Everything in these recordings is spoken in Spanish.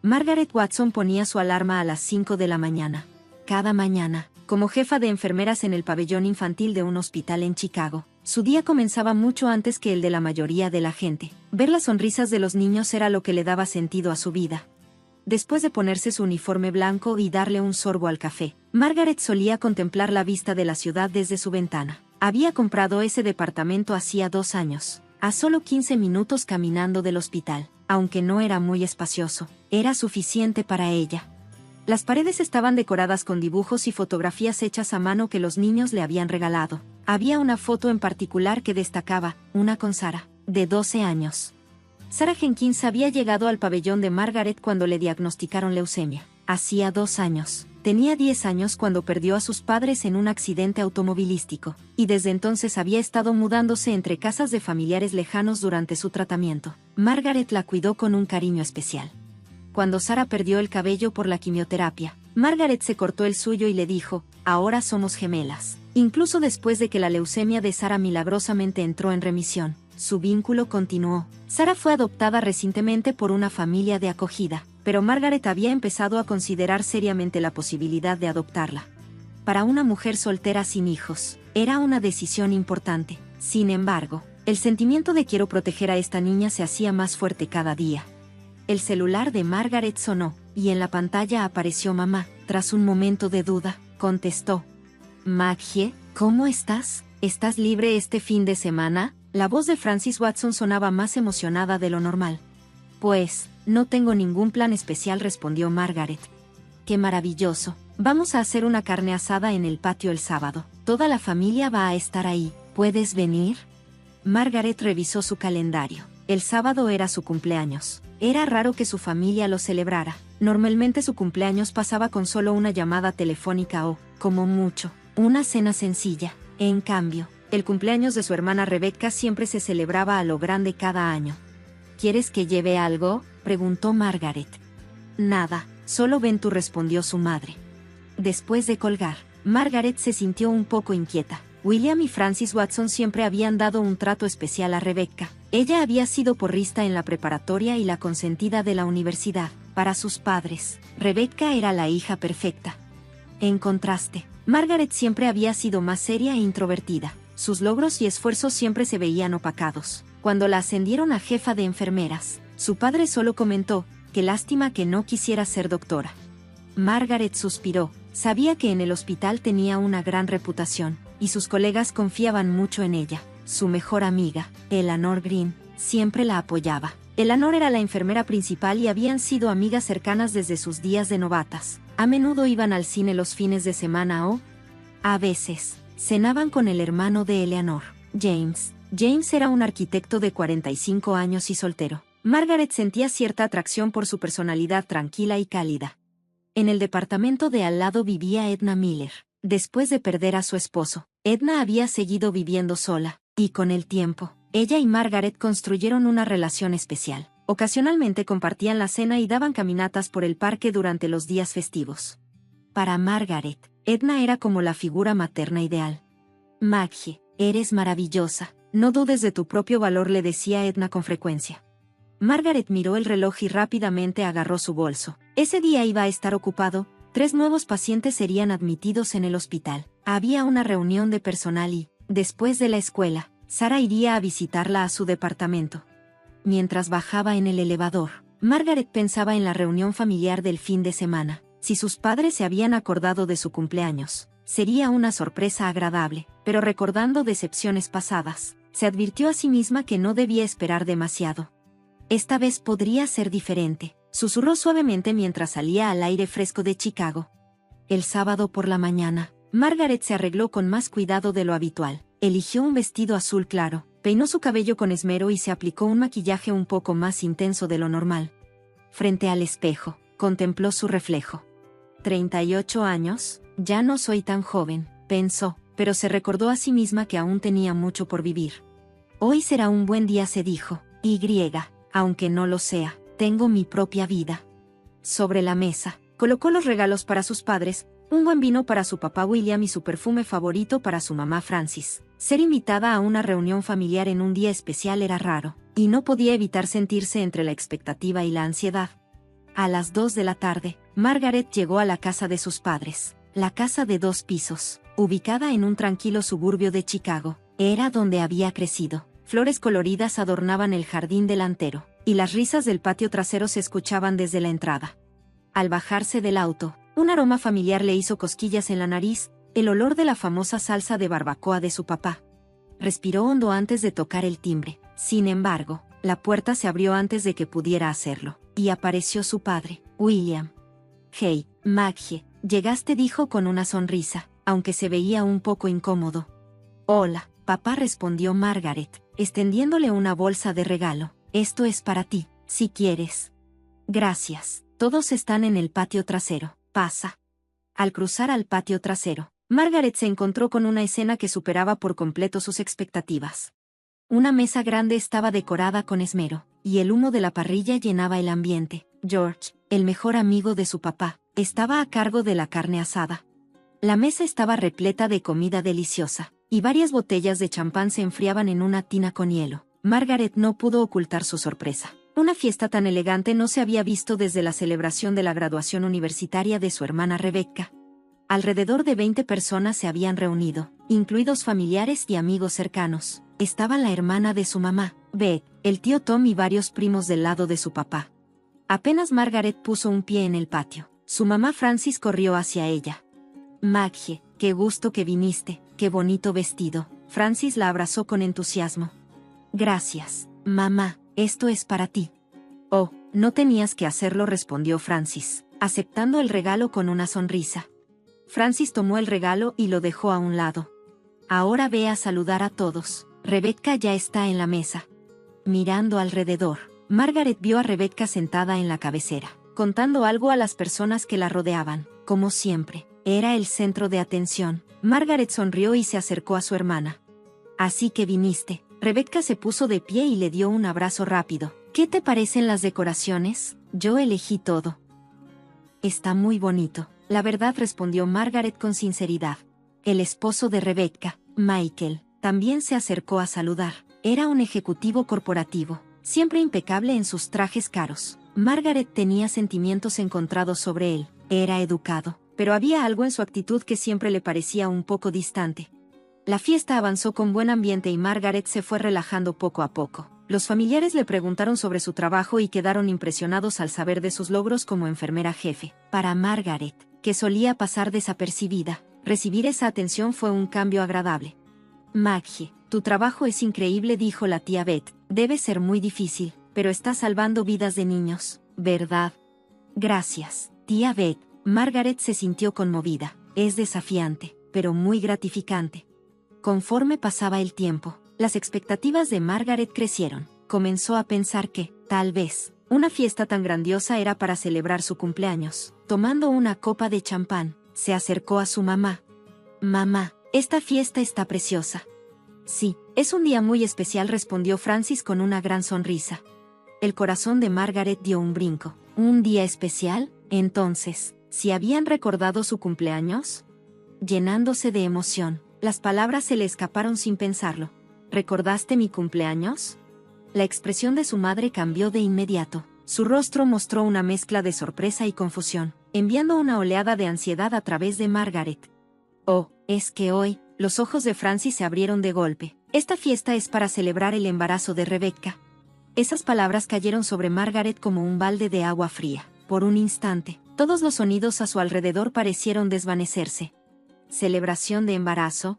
Margaret Watson ponía su alarma a las 5 de la mañana. Cada mañana, como jefa de enfermeras en el pabellón infantil de un hospital en Chicago, su día comenzaba mucho antes que el de la mayoría de la gente. Ver las sonrisas de los niños era lo que le daba sentido a su vida. Después de ponerse su uniforme blanco y darle un sorbo al café, Margaret solía contemplar la vista de la ciudad desde su ventana. Había comprado ese departamento hacía 2 años, a solo 15 minutos caminando del hospital. Aunque no era muy espacioso, era suficiente para ella. Las paredes estaban decoradas con dibujos y fotografías hechas a mano que los niños le habían regalado. Había una foto en particular que destacaba, una con Sarah, de 12 años. Sarah Jenkins había llegado al pabellón de Margaret cuando le diagnosticaron leucemia. Hacía 2 años. Tenía 10 años cuando perdió a sus padres en un accidente automovilístico, y desde entonces había estado mudándose entre casas de familiares lejanos durante su tratamiento. Margaret la cuidó con un cariño especial. Cuando Sarah perdió el cabello por la quimioterapia, Margaret se cortó el suyo y le dijo, ahora somos gemelas. Incluso después de que la leucemia de Sarah milagrosamente entró en remisión, su vínculo continuó. Sarah fue adoptada recientemente por una familia de acogida, pero Margaret había empezado a considerar seriamente la posibilidad de adoptarla. Para una mujer soltera sin hijos, era una decisión importante. Sin embargo, el sentimiento de quiero proteger a esta niña se hacía más fuerte cada día. El celular de Margaret sonó, y en la pantalla apareció mamá. Tras un momento de duda, contestó. Maggie, ¿cómo estás? ¿Estás libre este fin de semana? La voz de Frances Watson sonaba más emocionada de lo normal. Pues, no tengo ningún plan especial, respondió Margaret. ¡Qué maravilloso! Vamos a hacer una carne asada en el patio el sábado. Toda la familia va a estar ahí. ¿Puedes venir? Margaret revisó su calendario. El sábado era su cumpleaños. Era raro que su familia lo celebrara. Normalmente su cumpleaños pasaba con solo una llamada telefónica o, como mucho, una cena sencilla. En cambio, el cumpleaños de su hermana Rebecca siempre se celebraba a lo grande cada año. ¿Quieres que lleve algo?, preguntó Margaret. Nada, solo ven tú, respondió su madre. Después de colgar, Margaret se sintió un poco inquieta. William y Frances Watson siempre habían dado un trato especial a Rebecca. Ella había sido porrista en la preparatoria y la consentida de la universidad. Para sus padres, Rebecca era la hija perfecta. En contraste, Margaret siempre había sido más seria e introvertida. Sus logros y esfuerzos siempre se veían opacados. Cuando la ascendieron a jefa de enfermeras, su padre solo comentó, qué lástima que no quisiera ser doctora. Margaret suspiró. Sabía que en el hospital tenía una gran reputación, y sus colegas confiaban mucho en ella. Su mejor amiga, Eleanor Green, siempre la apoyaba. Eleanor era la enfermera principal y habían sido amigas cercanas desde sus días de novatas. A menudo iban al cine los fines de semana o, a veces, cenaban con el hermano de Eleanor, James. James era un arquitecto de 45 años y soltero. Margaret sentía cierta atracción por su personalidad tranquila y cálida. En el departamento de al lado vivía Edna Miller. Después de perder a su esposo, Edna había seguido viviendo sola, y con el tiempo, ella y Margaret construyeron una relación especial. Ocasionalmente compartían la cena y daban caminatas por el parque durante los días festivos. Para Margaret, Edna era como la figura materna ideal. Maggie, eres maravillosa, no dudes de tu propio valor, le decía Edna con frecuencia. Margaret miró el reloj y rápidamente agarró su bolso. Ese día iba a estar ocupado. 3 nuevos pacientes serían admitidos en el hospital. Había una reunión de personal y, después de la escuela, Sarah iría a visitarla a su departamento. Mientras bajaba en el elevador, Margaret pensaba en la reunión familiar del fin de semana. Si sus padres se habían acordado de su cumpleaños, sería una sorpresa agradable, pero recordando decepciones pasadas, se advirtió a sí misma que no debía esperar demasiado. Esta vez podría ser diferente, susurró suavemente mientras salía al aire fresco de Chicago. El sábado por la mañana, Margaret se arregló con más cuidado de lo habitual. Eligió un vestido azul claro, peinó su cabello con esmero y se aplicó un maquillaje un poco más intenso de lo normal. Frente al espejo, contempló su reflejo. 38 años, ya no soy tan joven, pensó, pero se recordó a sí misma que aún tenía mucho por vivir. Hoy será un buen día, se dijo, aunque no lo sea, tengo mi propia vida. Sobre la mesa, colocó los regalos para sus padres, un buen vino para su papá William y su perfume favorito para su mamá Frances. Ser invitada a una reunión familiar en un día especial era raro, y no podía evitar sentirse entre la expectativa y la ansiedad. A las 2 de la tarde, Margaret llegó a la casa de sus padres, la casa de 2 pisos, ubicada en un tranquilo suburbio de Chicago. Era donde había crecido. Flores coloridas adornaban el jardín delantero, y las risas del patio trasero se escuchaban desde la entrada. Al bajarse del auto, un aroma familiar le hizo cosquillas en la nariz, el olor de la famosa salsa de barbacoa de su papá. Respiró hondo antes de tocar el timbre. Sin embargo, la puerta se abrió antes de que pudiera hacerlo, y apareció su padre, William. «Hey, Maggie, llegaste», dijo con una sonrisa, aunque se veía un poco incómodo. «Hola, papá», respondió Margaret, extendiéndole una bolsa de regalo. «Esto es para ti, si quieres». «Gracias. Todos están en el patio trasero. Pasa». Al cruzar al patio trasero, Margaret se encontró con una escena que superaba por completo sus expectativas. Una mesa grande estaba decorada con esmero, y el humo de la parrilla llenaba el ambiente. George, el mejor amigo de su papá, estaba a cargo de la carne asada. La mesa estaba repleta de comida deliciosa, y varias botellas de champán se enfriaban en una tina con hielo. Margaret no pudo ocultar su sorpresa. Una fiesta tan elegante no se había visto desde la celebración de la graduación universitaria de su hermana Rebecca. Alrededor de 20 personas se habían reunido, incluidos familiares y amigos cercanos. Estaba la hermana de su mamá, Beth, el tío Tom y varios primos del lado de su papá. Apenas Margaret puso un pie en el patio, su mamá Francis corrió hacia ella. «Maggie, qué gusto que viniste, qué bonito vestido». Francis la abrazó con entusiasmo. «Gracias, mamá, esto es para ti». «Oh, no tenías que hacerlo», respondió Francis, aceptando el regalo con una sonrisa. Francis tomó el regalo y lo dejó a un lado. «Ahora ve a saludar a todos. Rebecca ya está en la mesa». Mirando alrededor, Margaret vio a Rebecca sentada en la cabecera, contando algo a las personas que la rodeaban. Como siempre, era el centro de atención. Margaret sonrió y se acercó a su hermana. «Así que viniste». Rebecca se puso de pie y le dio un abrazo rápido. «¿Qué te parecen las decoraciones? Yo elegí todo». «Está muy bonito, la verdad», respondió Margaret con sinceridad. El esposo de Rebecca, Michael, también se acercó a saludar. Era un ejecutivo corporativo, siempre impecable en sus trajes caros. Margaret tenía sentimientos encontrados sobre él. Era educado, pero había algo en su actitud que siempre le parecía un poco distante. La fiesta avanzó con buen ambiente y Margaret se fue relajando poco a poco. Los familiares le preguntaron sobre su trabajo y quedaron impresionados al saber de sus logros como enfermera jefe. Para Margaret, que solía pasar desapercibida, recibir esa atención fue un cambio agradable. «Maggie, tu trabajo es increíble», dijo la tía Beth. «Debe ser muy difícil, pero estás salvando vidas de niños, ¿verdad?» «Gracias, tía Beth». Margaret se sintió conmovida. Es desafiante, pero muy gratificante. Conforme pasaba el tiempo, las expectativas de Margaret crecieron. Comenzó a pensar que, tal vez, una fiesta tan grandiosa era para celebrar su cumpleaños. Tomando una copa de champán, se acercó a su mamá. «Mamá, esta fiesta está preciosa». «Sí, es un día muy especial», respondió Francis con una gran sonrisa. El corazón de Margaret dio un brinco. ¿Un día especial? Entonces, ¿si habían recordado su cumpleaños? Llenándose de emoción, las palabras se le escaparon sin pensarlo. «¿Recordaste mi cumpleaños?» La expresión de su madre cambió de inmediato. Su rostro mostró una mezcla de sorpresa y confusión, enviando una oleada de ansiedad a través de Margaret. «Oh, es que hoy», los ojos de Francis se abrieron de golpe. «Esta fiesta es para celebrar el embarazo de Rebecca». Esas palabras cayeron sobre Margaret como un balde de agua fría. Por un instante, todos los sonidos a su alrededor parecieron desvanecerse. ¿Celebración de embarazo?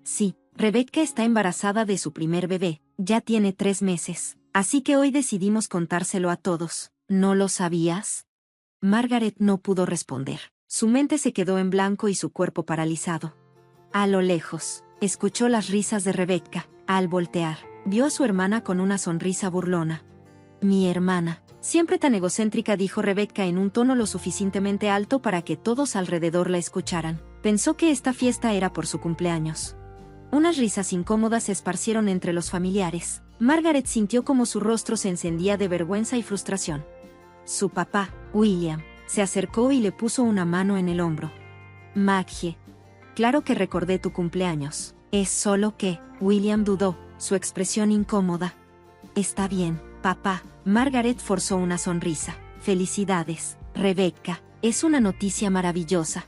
Sí, Rebecca está embarazada de su primer bebé, ya tiene 3 meses, así que hoy decidimos contárselo a todos. ¿No lo sabías? Margaret no pudo responder. Su mente se quedó en blanco y su cuerpo paralizado. A lo lejos, escuchó las risas de Rebecca. Al voltear, vio a su hermana con una sonrisa burlona. «Mi hermana, siempre tan egocéntrica», dijo Rebecca en un tono lo suficientemente alto para que todos alrededor la escucharan. Pensó que esta fiesta era por su cumpleaños. Unas risas incómodas se esparcieron entre los familiares. Margaret sintió como su rostro se encendía de vergüenza y frustración. Su papá, William, se acercó y le puso una mano en el hombro. «Maggie, claro que recordé tu cumpleaños. Es solo que», William dudó, su expresión incómoda. «Está bien, papá». Margaret forzó una sonrisa. Felicidades, Rebecca, es una noticia maravillosa.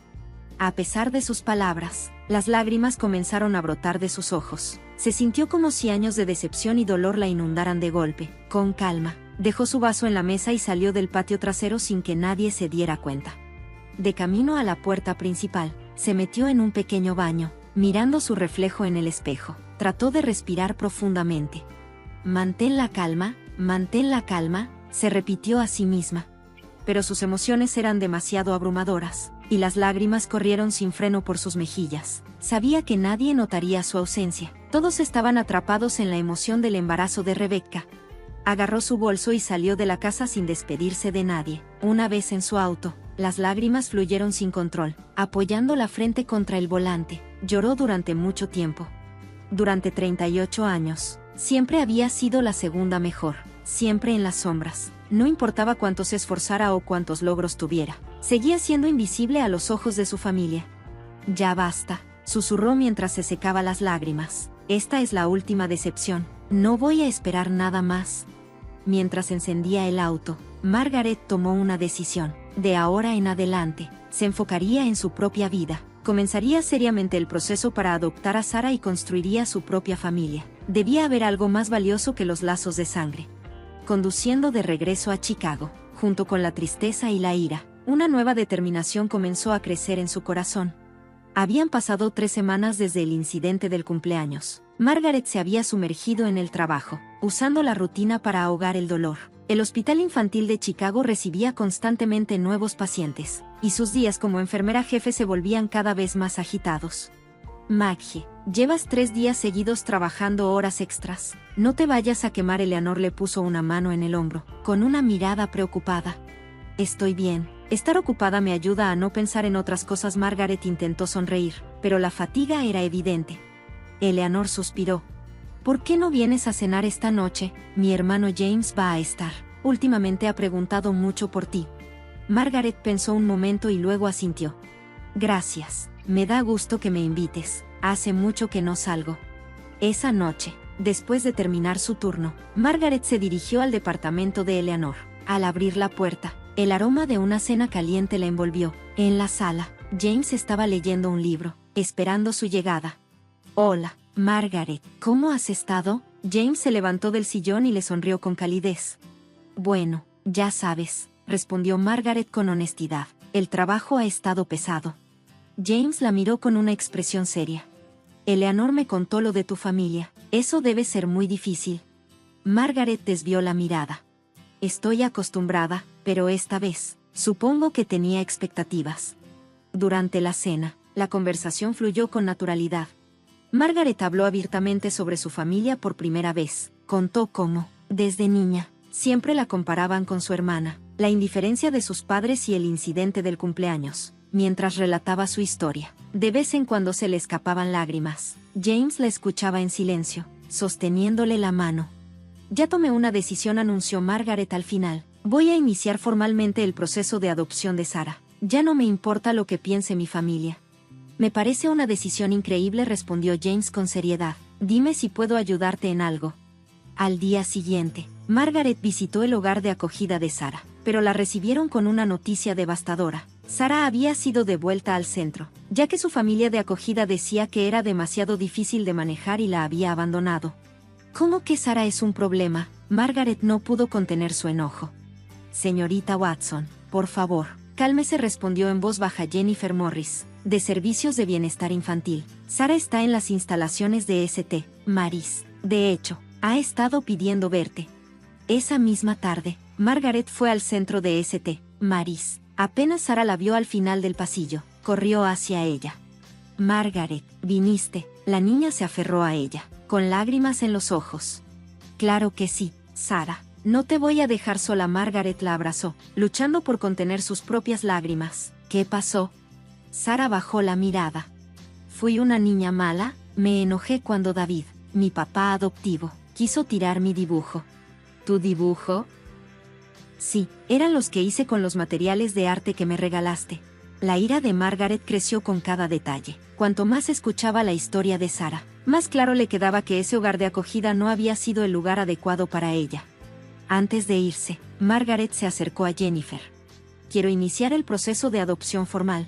A pesar de sus palabras, las lágrimas comenzaron a brotar de sus ojos. Se sintió como si años de decepción y dolor la inundaran de golpe. Con calma, dejó su vaso en la mesa y salió del patio trasero sin que nadie se diera cuenta. De camino a la puerta principal, se metió en un pequeño baño, mirando su reflejo en el espejo. Trató de respirar profundamente. Mantén la calma, se repitió a sí misma. Pero sus emociones eran demasiado abrumadoras, y las lágrimas corrieron sin freno por sus mejillas. Sabía que nadie notaría su ausencia. Todos estaban atrapados en la emoción del embarazo de Rebecca. Agarró su bolso y salió de la casa sin despedirse de nadie. Una vez en su auto, las lágrimas fluyeron sin control, apoyando la frente contra el volante. Lloró durante mucho tiempo. Durante 38 años, siempre había sido la segunda mejor, siempre en las sombras. No importaba cuánto se esforzara o cuántos logros tuviera, seguía siendo invisible a los ojos de su familia. Ya basta, susurró mientras se secaba las lágrimas. Esta es la última decepción, no voy a esperar nada más. Mientras encendía el auto, Margaret tomó una decisión. De ahora en adelante, se enfocaría en su propia vida. Comenzaría seriamente el proceso para adoptar a Sarah y construiría su propia familia. Debía haber algo más valioso que los lazos de sangre. Conduciendo de regreso a Chicago, junto con la tristeza y la ira, una nueva determinación comenzó a crecer en su corazón. Habían pasado 3 semanas desde el incidente del cumpleaños. Margaret se había sumergido en el trabajo, usando la rutina para ahogar el dolor. El Hospital Infantil de Chicago recibía constantemente nuevos pacientes, y sus días como enfermera jefe se volvían cada vez más agitados. Maggie, llevas 3 días seguidos trabajando horas extras. No te vayas a quemar. Eleanor le puso una mano en el hombro, con una mirada preocupada. Estoy bien. Estar ocupada me ayuda a no pensar en otras cosas. Margaret intentó sonreír, pero la fatiga era evidente. Eleanor suspiró. ¿Por qué no vienes a cenar esta noche? Mi hermano James va a estar. Últimamente ha preguntado mucho por ti. Margaret pensó un momento y luego asintió. Gracias. Me da gusto que me invites. Hace mucho que no salgo. Esa noche, después de terminar su turno, Margaret se dirigió al departamento de Eleanor. Al abrir la puerta, el aroma de una cena caliente la envolvió. En la sala, James estaba leyendo un libro, esperando su llegada. Hola, Margaret, ¿cómo has estado? James se levantó del sillón y le sonrió con calidez. Bueno, ya sabes, respondió Margaret con honestidad. El trabajo ha estado pesado. James la miró con una expresión seria. Eleanor me contó lo de tu familia. Eso debe ser muy difícil. Margaret desvió la mirada. Estoy acostumbrada, pero esta vez, supongo que tenía expectativas. Durante la cena, la conversación fluyó con naturalidad. Margaret habló abiertamente sobre su familia por primera vez. Contó cómo, desde niña, siempre la comparaban con su hermana, la indiferencia de sus padres y el incidente del cumpleaños. Mientras relataba su historia, de vez en cuando se le escapaban lágrimas. James la escuchaba en silencio, sosteniéndole la mano. Ya tomé una decisión, anunció Margaret al final. Voy a iniciar formalmente el proceso de adopción de Sarah. Ya no me importa lo que piense mi familia. Me parece una decisión increíble, respondió James con seriedad. Dime si puedo ayudarte en algo. Al día siguiente, Margaret visitó el hogar de acogida de Sarah, pero la recibieron con una noticia devastadora. Sarah había sido devuelta al centro, ya que su familia de acogida decía que era demasiado difícil de manejar y la había abandonado. ¿Cómo que Sarah es un problema? Margaret no pudo contener su enojo. Señorita Watson, por favor, cálmese, respondió en voz baja Jennifer Morris, de Servicios de Bienestar Infantil. Sarah está en las instalaciones de St. Mary's. De hecho, ha estado pidiendo verte. Esa misma tarde, Margaret fue al centro de St. Mary's. Apenas Sarah la vio al final del pasillo, corrió hacia ella. Margaret, viniste. La niña se aferró a ella, con lágrimas en los ojos. Claro que sí, Sarah. No te voy a dejar sola. Margaret la abrazó, luchando por contener sus propias lágrimas. ¿Qué pasó? Sarah bajó la mirada. Fui una niña mala, me enojé cuando David, mi papá adoptivo, quiso tirar mi dibujo. ¿Tu dibujo? Sí, eran los que hice con los materiales de arte que me regalaste. La ira de Margaret creció con cada detalle. Cuanto más escuchaba la historia de Sarah, más claro le quedaba que ese hogar de acogida no había sido el lugar adecuado para ella. Antes de irse, Margaret se acercó a Jennifer. Quiero iniciar el proceso de adopción formal.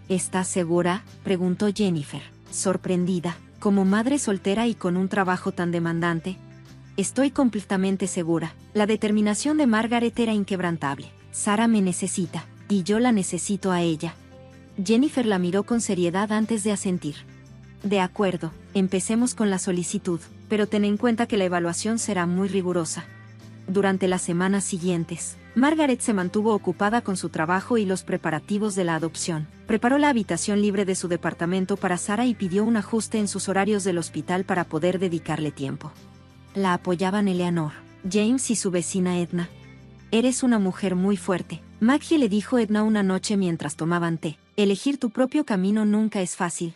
¿Estás segura?, preguntó Jennifer, sorprendida. Como madre soltera y con un trabajo tan demandante. Estoy completamente segura. La determinación de Margaret era inquebrantable. Sarah me necesita, y yo la necesito a ella. Jennifer la miró con seriedad antes de asentir. De acuerdo, empecemos con la solicitud, pero ten en cuenta que la evaluación será muy rigurosa. Durante las semanas siguientes, Margaret se mantuvo ocupada con su trabajo y los preparativos de la adopción. Preparó la habitación libre de su departamento para Sarah y pidió un ajuste en sus horarios del hospital para poder dedicarle tiempo. La apoyaban Eleanor, James y su vecina Edna. Eres una mujer muy fuerte, Maggie le dijo Edna una noche mientras tomaban té. Elegir tu propio camino nunca es fácil.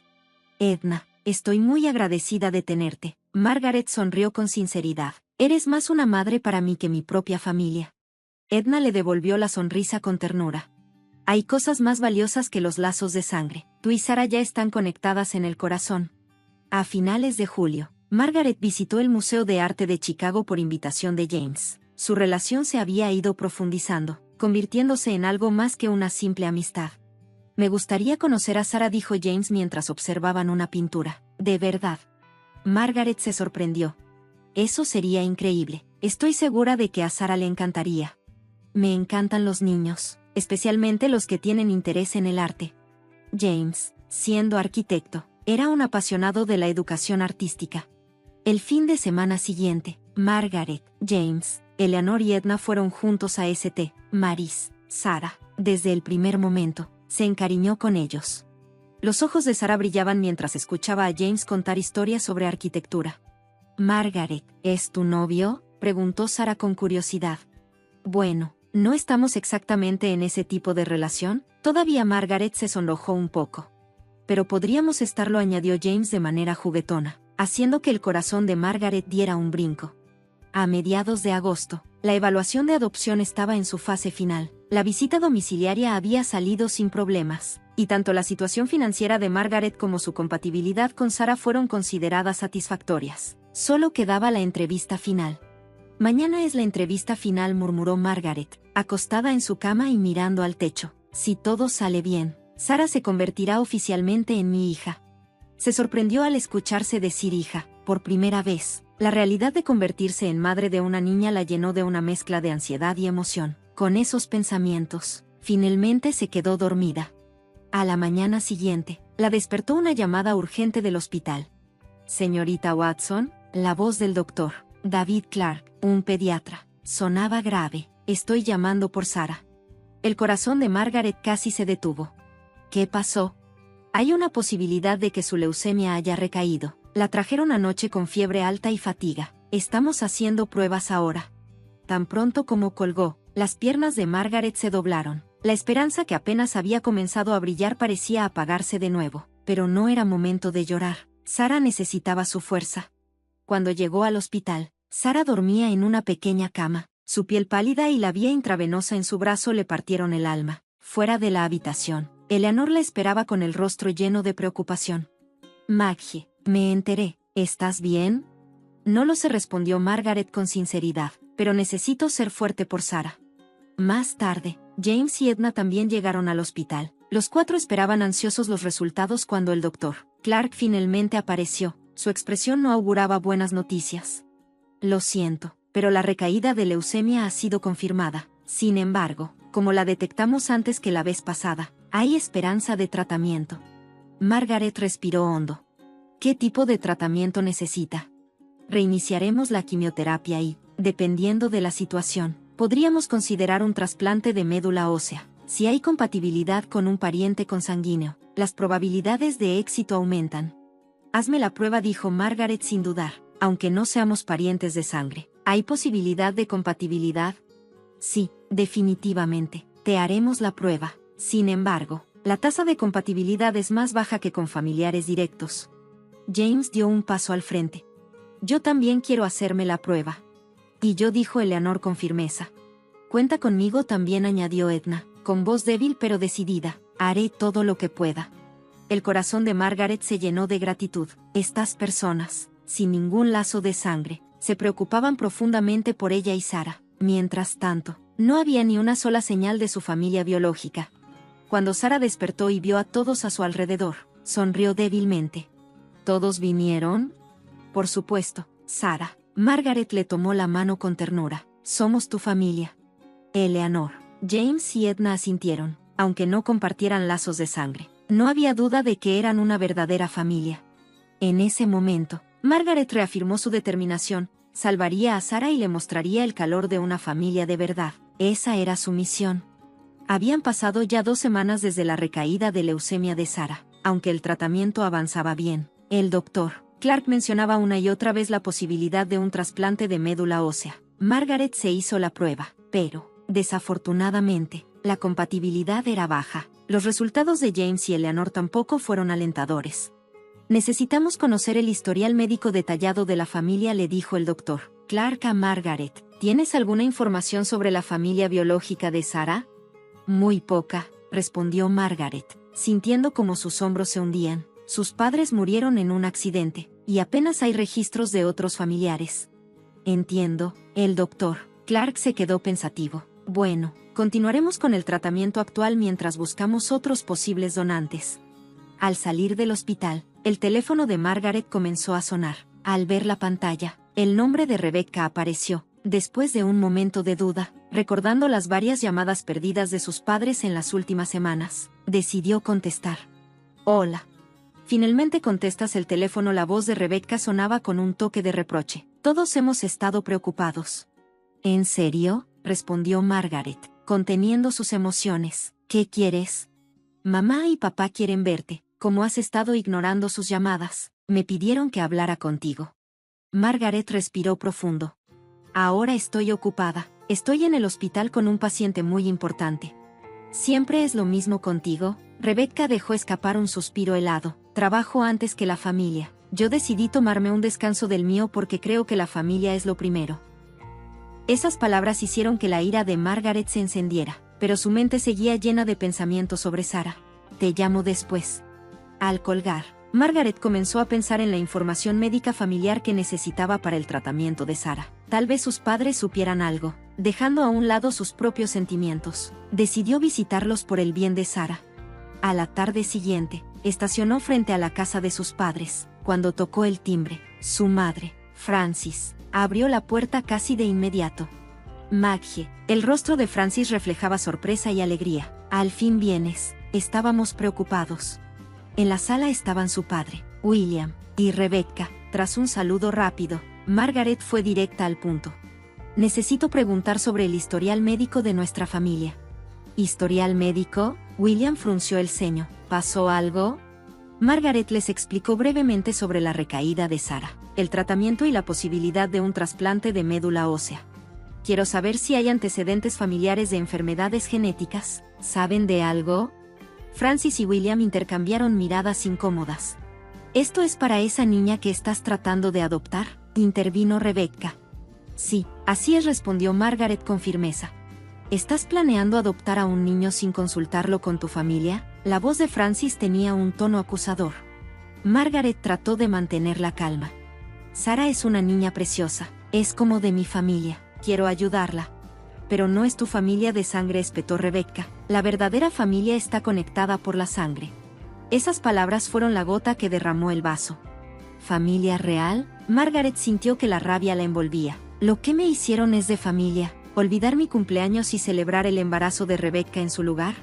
Edna, estoy muy agradecida de tenerte. Margaret sonrió con sinceridad. Eres más una madre para mí que mi propia familia. Edna le devolvió la sonrisa con ternura. Hay cosas más valiosas que los lazos de sangre. Tú y Sarah ya están conectadas en el corazón. A finales de julio, Margaret visitó el Museo de Arte de Chicago por invitación de James. Su relación se había ido profundizando, convirtiéndose en algo más que una simple amistad. Me gustaría conocer a Sarah, dijo James mientras observaban una pintura. ¿De verdad? Margaret se sorprendió. Eso sería increíble. Estoy segura de que a Sarah le encantaría. Me encantan los niños, especialmente los que tienen interés en el arte. James, siendo arquitecto, era un apasionado de la educación artística. El fin de semana siguiente, Margaret, James, Eleanor y Edna fueron juntos a St. Mary's. Sarah, desde el primer momento, se encariñó con ellos. Los ojos de Sarah brillaban mientras escuchaba a James contar historias sobre arquitectura. Margaret, ¿es tu novio?, preguntó Sarah con curiosidad. Bueno, no estamos exactamente en ese tipo de relación, todavía. Margaret se sonrojó un poco. Pero podríamos estarlo, añadió James de manera juguetona, haciendo que el corazón de Margaret diera un brinco. A mediados de agosto, la evaluación de adopción estaba en su fase final. La visita domiciliaria había salido sin problemas, y tanto la situación financiera de Margaret como su compatibilidad con Sarah fueron consideradas satisfactorias. Solo quedaba la entrevista final. Mañana es la entrevista final, murmuró Margaret, acostada en su cama y mirando al techo. Si todo sale bien, Sarah se convertirá oficialmente en mi hija. Se sorprendió al escucharse decir hija, por primera vez. La realidad de convertirse en madre de una niña la llenó de una mezcla de ansiedad y emoción. Con esos pensamientos, finalmente se quedó dormida. A la mañana siguiente, la despertó una llamada urgente del hospital. Señorita Watson, la voz del doctor David Clark, un pediatra, sonaba grave. Estoy llamando por Sarah. El corazón de Margaret casi se detuvo. ¿Qué pasó? Hay una posibilidad de que su leucemia haya recaído. La trajeron anoche con fiebre alta y fatiga. Estamos haciendo pruebas ahora. Tan pronto como colgó, las piernas de Margaret se doblaron. La esperanza que apenas había comenzado a brillar parecía apagarse de nuevo. Pero no era momento de llorar. Sarah necesitaba su fuerza. Cuando llegó al hospital, Sarah dormía en una pequeña cama. Su piel pálida y la vía intravenosa en su brazo le partieron el alma. Fuera de la habitación, Eleanor la esperaba con el rostro lleno de preocupación. Maggie, me enteré. ¿Estás bien? No lo sé, respondió Margaret con sinceridad, pero necesito ser fuerte por Sarah. Más tarde, James y Edna también llegaron al hospital. Los cuatro esperaban ansiosos los resultados cuando el doctor Clark finalmente apareció. Su expresión no auguraba buenas noticias. Lo siento, pero la recaída de leucemia ha sido confirmada. Sin embargo, como la detectamos antes que la vez pasada, hay esperanza de tratamiento. Margaret respiró hondo. ¿Qué tipo de tratamiento necesita? Reiniciaremos la quimioterapia y, dependiendo de la situación, podríamos considerar un trasplante de médula ósea. Si hay compatibilidad con un pariente consanguíneo, las probabilidades de éxito aumentan. Hazme la prueba, dijo Margaret sin dudar. Aunque no seamos parientes de sangre, ¿hay posibilidad de compatibilidad? Sí, definitivamente. Te haremos la prueba. Sin embargo, la tasa de compatibilidad es más baja que con familiares directos. James dio un paso al frente. Yo también quiero hacerme la prueba. Y yo, dijo Eleanor con firmeza. Cuenta conmigo también, añadió Edna, con voz débil pero decidida. Haré todo lo que pueda. El corazón de Margaret se llenó de gratitud. Estas personas, sin ningún lazo de sangre, se preocupaban profundamente por ella y Sarah. Mientras tanto, no había ni una sola señal de su familia biológica. Cuando Sara despertó y vio a todos a su alrededor, sonrió débilmente. ¿Todos vinieron? Por supuesto, Sara. Margaret le tomó la mano con ternura. Somos tu familia. Eleanor, James y Edna asintieron, aunque no compartieran lazos de sangre. No había duda de que eran una verdadera familia. En ese momento, Margaret reafirmó su determinación, salvaría a Sara y le mostraría el calor de una familia de verdad. Esa era su misión. Habían pasado ya 2 semanas desde la recaída de leucemia de Sara. Aunque el tratamiento avanzaba bien, el doctor Clark mencionaba una y otra vez la posibilidad de un trasplante de médula ósea. Margaret se hizo la prueba, pero, desafortunadamente, la compatibilidad era baja. Los resultados de James y Eleanor tampoco fueron alentadores. Necesitamos conocer el historial médico detallado de la familia, le dijo el doctor Clark a Margaret. ¿Tienes alguna información sobre la familia biológica de Sara? Muy poca, respondió Margaret, sintiendo como sus hombros se hundían. Sus padres murieron en un accidente, y apenas hay registros de otros familiares. Entiendo, el doctor Clark se quedó pensativo. Bueno, continuaremos con el tratamiento actual mientras buscamos otros posibles donantes. Al salir del hospital, el teléfono de Margaret comenzó a sonar. Al ver la pantalla, el nombre de Rebecca apareció. Después de un momento de duda, recordando las varias llamadas perdidas de sus padres en las últimas semanas, decidió contestar. Hola. Finalmente contestas el teléfono. La voz de Rebecca sonaba con un toque de reproche. Todos hemos estado preocupados. ¿En serio?, respondió Margaret, conteniendo sus emociones. ¿Qué quieres? Mamá y papá quieren verte. Como has estado ignorando sus llamadas, me pidieron que hablara contigo. Margaret respiró profundo. Ahora estoy ocupada. Estoy en el hospital con un paciente muy importante. ¿Siempre es lo mismo contigo? Rebecca dejó escapar un suspiro helado. Trabajo antes que la familia. Yo decidí tomarme un descanso del mío porque creo que la familia es lo primero. Esas palabras hicieron que la ira de Margaret se encendiera, pero su mente seguía llena de pensamientos sobre Sara. Te llamo después. Al colgar, Margaret comenzó a pensar en la información médica familiar que necesitaba para el tratamiento de Sara. Tal vez sus padres supieran algo. Dejando a un lado sus propios sentimientos, decidió visitarlos por el bien de Sara. A la tarde siguiente, estacionó frente a la casa de sus padres. Cuando tocó el timbre, su madre, Francis, abrió la puerta casi de inmediato. Maggie, el rostro de Francis reflejaba sorpresa y alegría. Al fin vienes. Estábamos preocupados. En la sala estaban su padre, William, y Rebecca. Tras un saludo rápido, Margaret fue directa al punto. Necesito preguntar sobre el historial médico de nuestra familia. ¿Historial médico? William frunció el ceño. ¿Pasó algo? Margaret les explicó brevemente sobre la recaída de Sara, el tratamiento y la posibilidad de un trasplante de médula ósea. Quiero saber si hay antecedentes familiares de enfermedades genéticas. ¿Saben de algo? Francis y William intercambiaron miradas incómodas. ¿Esto es para esa niña que estás tratando de adoptar?, intervino Rebecca. Sí, así es, respondió Margaret con firmeza. ¿Estás planeando adoptar a un niño sin consultarlo con tu familia? La voz de Francis tenía un tono acusador. Margaret trató de mantener la calma. Sara es una niña preciosa, es como de mi familia, quiero ayudarla. Pero no es tu familia de sangre, espetó Rebecca. La verdadera familia está conectada por la sangre. Esas palabras fueron la gota que derramó el vaso. ¿Familia real? Margaret sintió que la rabia la envolvía. Lo que me hicieron es de familia. ¿Olvidar mi cumpleaños y celebrar el embarazo de Rebecca en su lugar?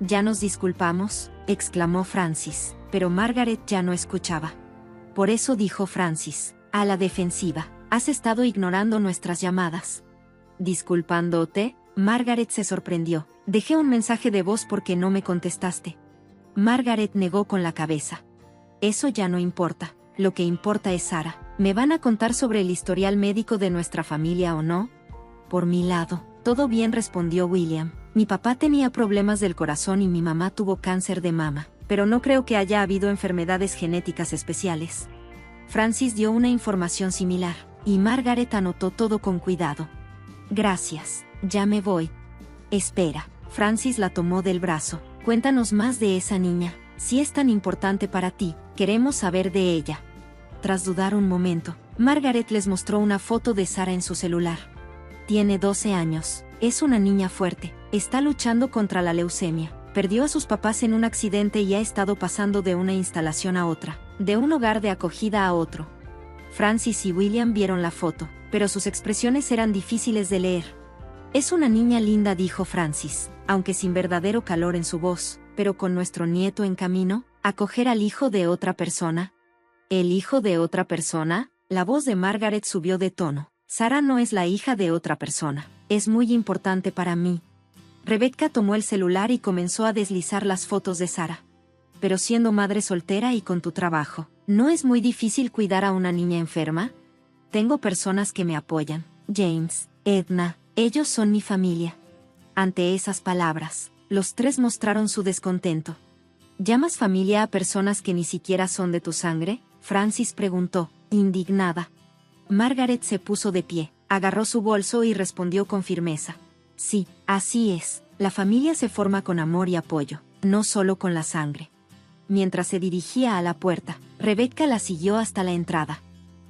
Ya nos disculpamos, exclamó Francis, pero Margaret ya no escuchaba. Por eso dijo Francis, a la defensiva, has estado ignorando nuestras llamadas. ¿Disculpándote? Margaret se sorprendió. Dejé un mensaje de voz porque no me contestaste. Margaret negó con la cabeza. Eso ya no importa. Lo que importa es Sara. ¿Me van a contar sobre el historial médico de nuestra familia o no? Por mi lado, todo bien, respondió William. Mi papá tenía problemas del corazón y mi mamá tuvo cáncer de mama, pero no creo que haya habido enfermedades genéticas especiales. Francis dio una información similar, y Margaret anotó todo con cuidado. Gracias, ya me voy. Espera, Francis la tomó del brazo. Cuéntanos más de esa niña. Si es tan importante para ti, queremos saber de ella. Tras dudar un momento, Margaret les mostró una foto de Sara en su celular. Tiene 12 años. Es una niña fuerte. Está luchando contra la leucemia. Perdió a sus papás en un accidente y ha estado pasando de una instalación a otra, de un hogar de acogida a otro. Francis y William vieron la foto, pero sus expresiones eran difíciles de leer. Es una niña linda, dijo Francis, aunque sin verdadero calor en su voz, pero con nuestro nieto en camino, ¿acoger al hijo de otra persona? ¿El hijo de otra persona? La voz de Margaret subió de tono. Sarah no es la hija de otra persona. Es muy importante para mí. Rebecca tomó el celular y comenzó a deslizar las fotos de Sarah. Pero siendo madre soltera y con tu trabajo, ¿no es muy difícil cuidar a una niña enferma? Tengo personas que me apoyan. James, Edna, ellos son mi familia. Ante esas palabras, los tres mostraron su descontento. ¿Llamas familia a personas que ni siquiera son de tu sangre? Francis preguntó, indignada. Margaret se puso de pie, agarró su bolso y respondió con firmeza. Sí, así es. La familia se forma con amor y apoyo, no solo con la sangre. Mientras se dirigía a la puerta, Rebecca la siguió hasta la entrada.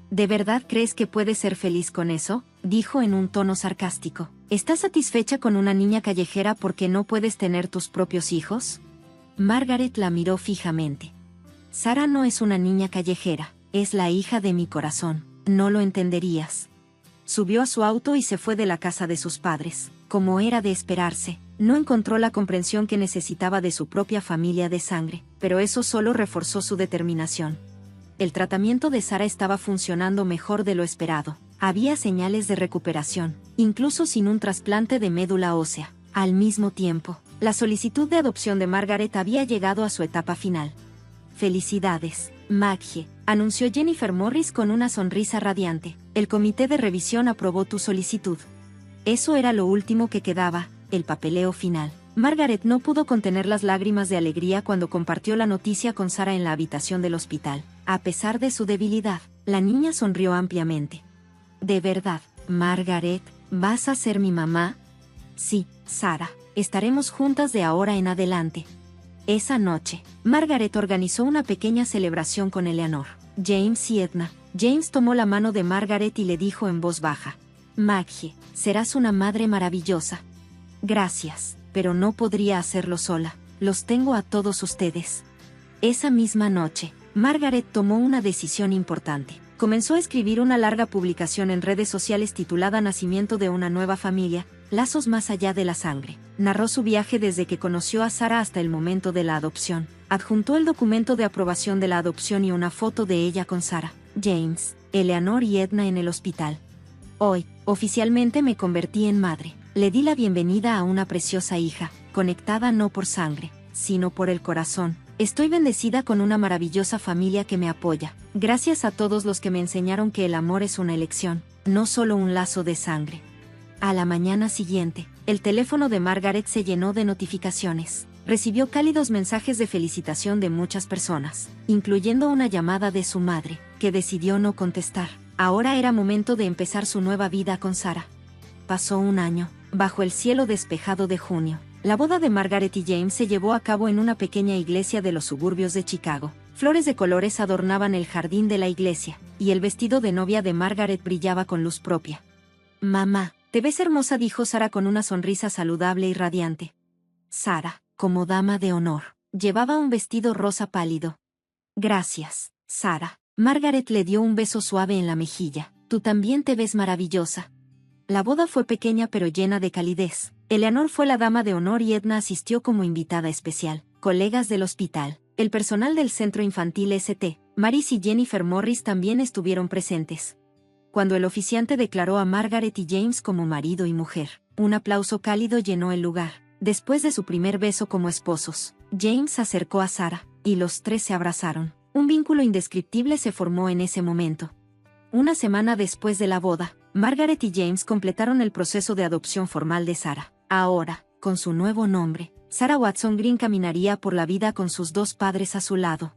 ¿De verdad crees que puedes ser feliz con eso?, dijo en un tono sarcástico. ¿Estás satisfecha con una niña callejera porque no puedes tener tus propios hijos? Margaret la miró fijamente. Sarah no es una niña callejera, es la hija de mi corazón, no lo entenderías. Subió a su auto y se fue de la casa de sus padres. Como era de esperarse, no encontró la comprensión que necesitaba de su propia familia de sangre, pero eso solo reforzó su determinación. El tratamiento de Sarah estaba funcionando mejor de lo esperado. Había señales de recuperación, incluso sin un trasplante de médula ósea. Al mismo tiempo, la solicitud de adopción de Margaret había llegado a su etapa final. Felicidades, Maggie, anunció Jennifer Morris con una sonrisa radiante. El comité de revisión aprobó tu solicitud. Eso era lo último que quedaba, el papeleo final. Margaret no pudo contener las lágrimas de alegría cuando compartió la noticia con Sarah en la habitación del hospital. A pesar de su debilidad, la niña sonrió ampliamente. ¿De verdad, Margaret, vas a ser mi mamá? Sí, Sarah, estaremos juntas de ahora en adelante. Esa noche, Margaret organizó una pequeña celebración con Eleanor, James y Edna. James tomó la mano de Margaret y le dijo en voz baja: Maggie, serás una madre maravillosa. Gracias, pero no podría hacerlo sola. Los tengo a todos ustedes. Esa misma noche, Margaret tomó una decisión importante. Comenzó a escribir una larga publicación en redes sociales titulada Nacimiento de una nueva familia, lazos más allá de la sangre. Narró su viaje desde que conoció a Sarah hasta el momento de la adopción. Adjuntó el documento de aprobación de la adopción y una foto de ella con Sarah, James, Eleanor y Edna en el hospital. Hoy, oficialmente me convertí en madre. Le di la bienvenida a una preciosa hija, conectada no por sangre, sino por el corazón. Estoy bendecida con una maravillosa familia que me apoya. Gracias a todos los que me enseñaron que el amor es una elección, no solo un lazo de sangre. A la mañana siguiente, el teléfono de Margaret se llenó de notificaciones. Recibió cálidos mensajes de felicitación de muchas personas, incluyendo una llamada de su madre, que decidió no contestar. Ahora era momento de empezar su nueva vida con Sarah. Pasó un año, bajo el cielo despejado de junio. La boda de Margaret y James se llevó a cabo en una pequeña iglesia de los suburbios de Chicago. Flores de colores adornaban el jardín de la iglesia, y el vestido de novia de Margaret brillaba con luz propia. «Mamá, te ves hermosa», dijo Sarah con una sonrisa saludable y radiante. Sarah, como dama de honor, llevaba un vestido rosa pálido. «Gracias, Sarah». Margaret le dio un beso suave en la mejilla. «Tú también te ves maravillosa». La boda fue pequeña pero llena de calidez. Eleanor fue la dama de honor y Edna asistió como invitada especial. Colegas del hospital, el personal del centro infantil St. Mary's y Jennifer Morris también estuvieron presentes. Cuando el oficiante declaró a Margaret y James como marido y mujer, un aplauso cálido llenó el lugar. Después de su primer beso como esposos, James se acercó a Sarah, y los tres se abrazaron. Un vínculo indescriptible se formó en ese momento. Una semana después de la boda, Margaret y James completaron el proceso de adopción formal de Sarah. Ahora, con su nuevo nombre, Sarah Watson Green caminaría por la vida con sus dos padres a su lado.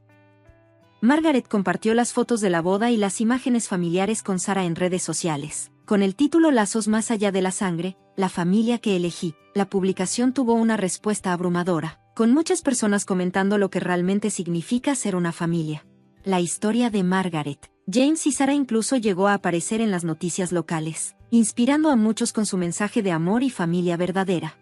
Margaret compartió las fotos de la boda y las imágenes familiares con Sarah en redes sociales. Con el título Lazos más allá de la sangre, la familia que elegí, la publicación tuvo una respuesta abrumadora, con muchas personas comentando lo que realmente significa ser una familia. La historia de Margaret, James y Sarah incluso llegó a aparecer en las noticias locales. inspirando a muchos con su mensaje de amor y familia verdadera.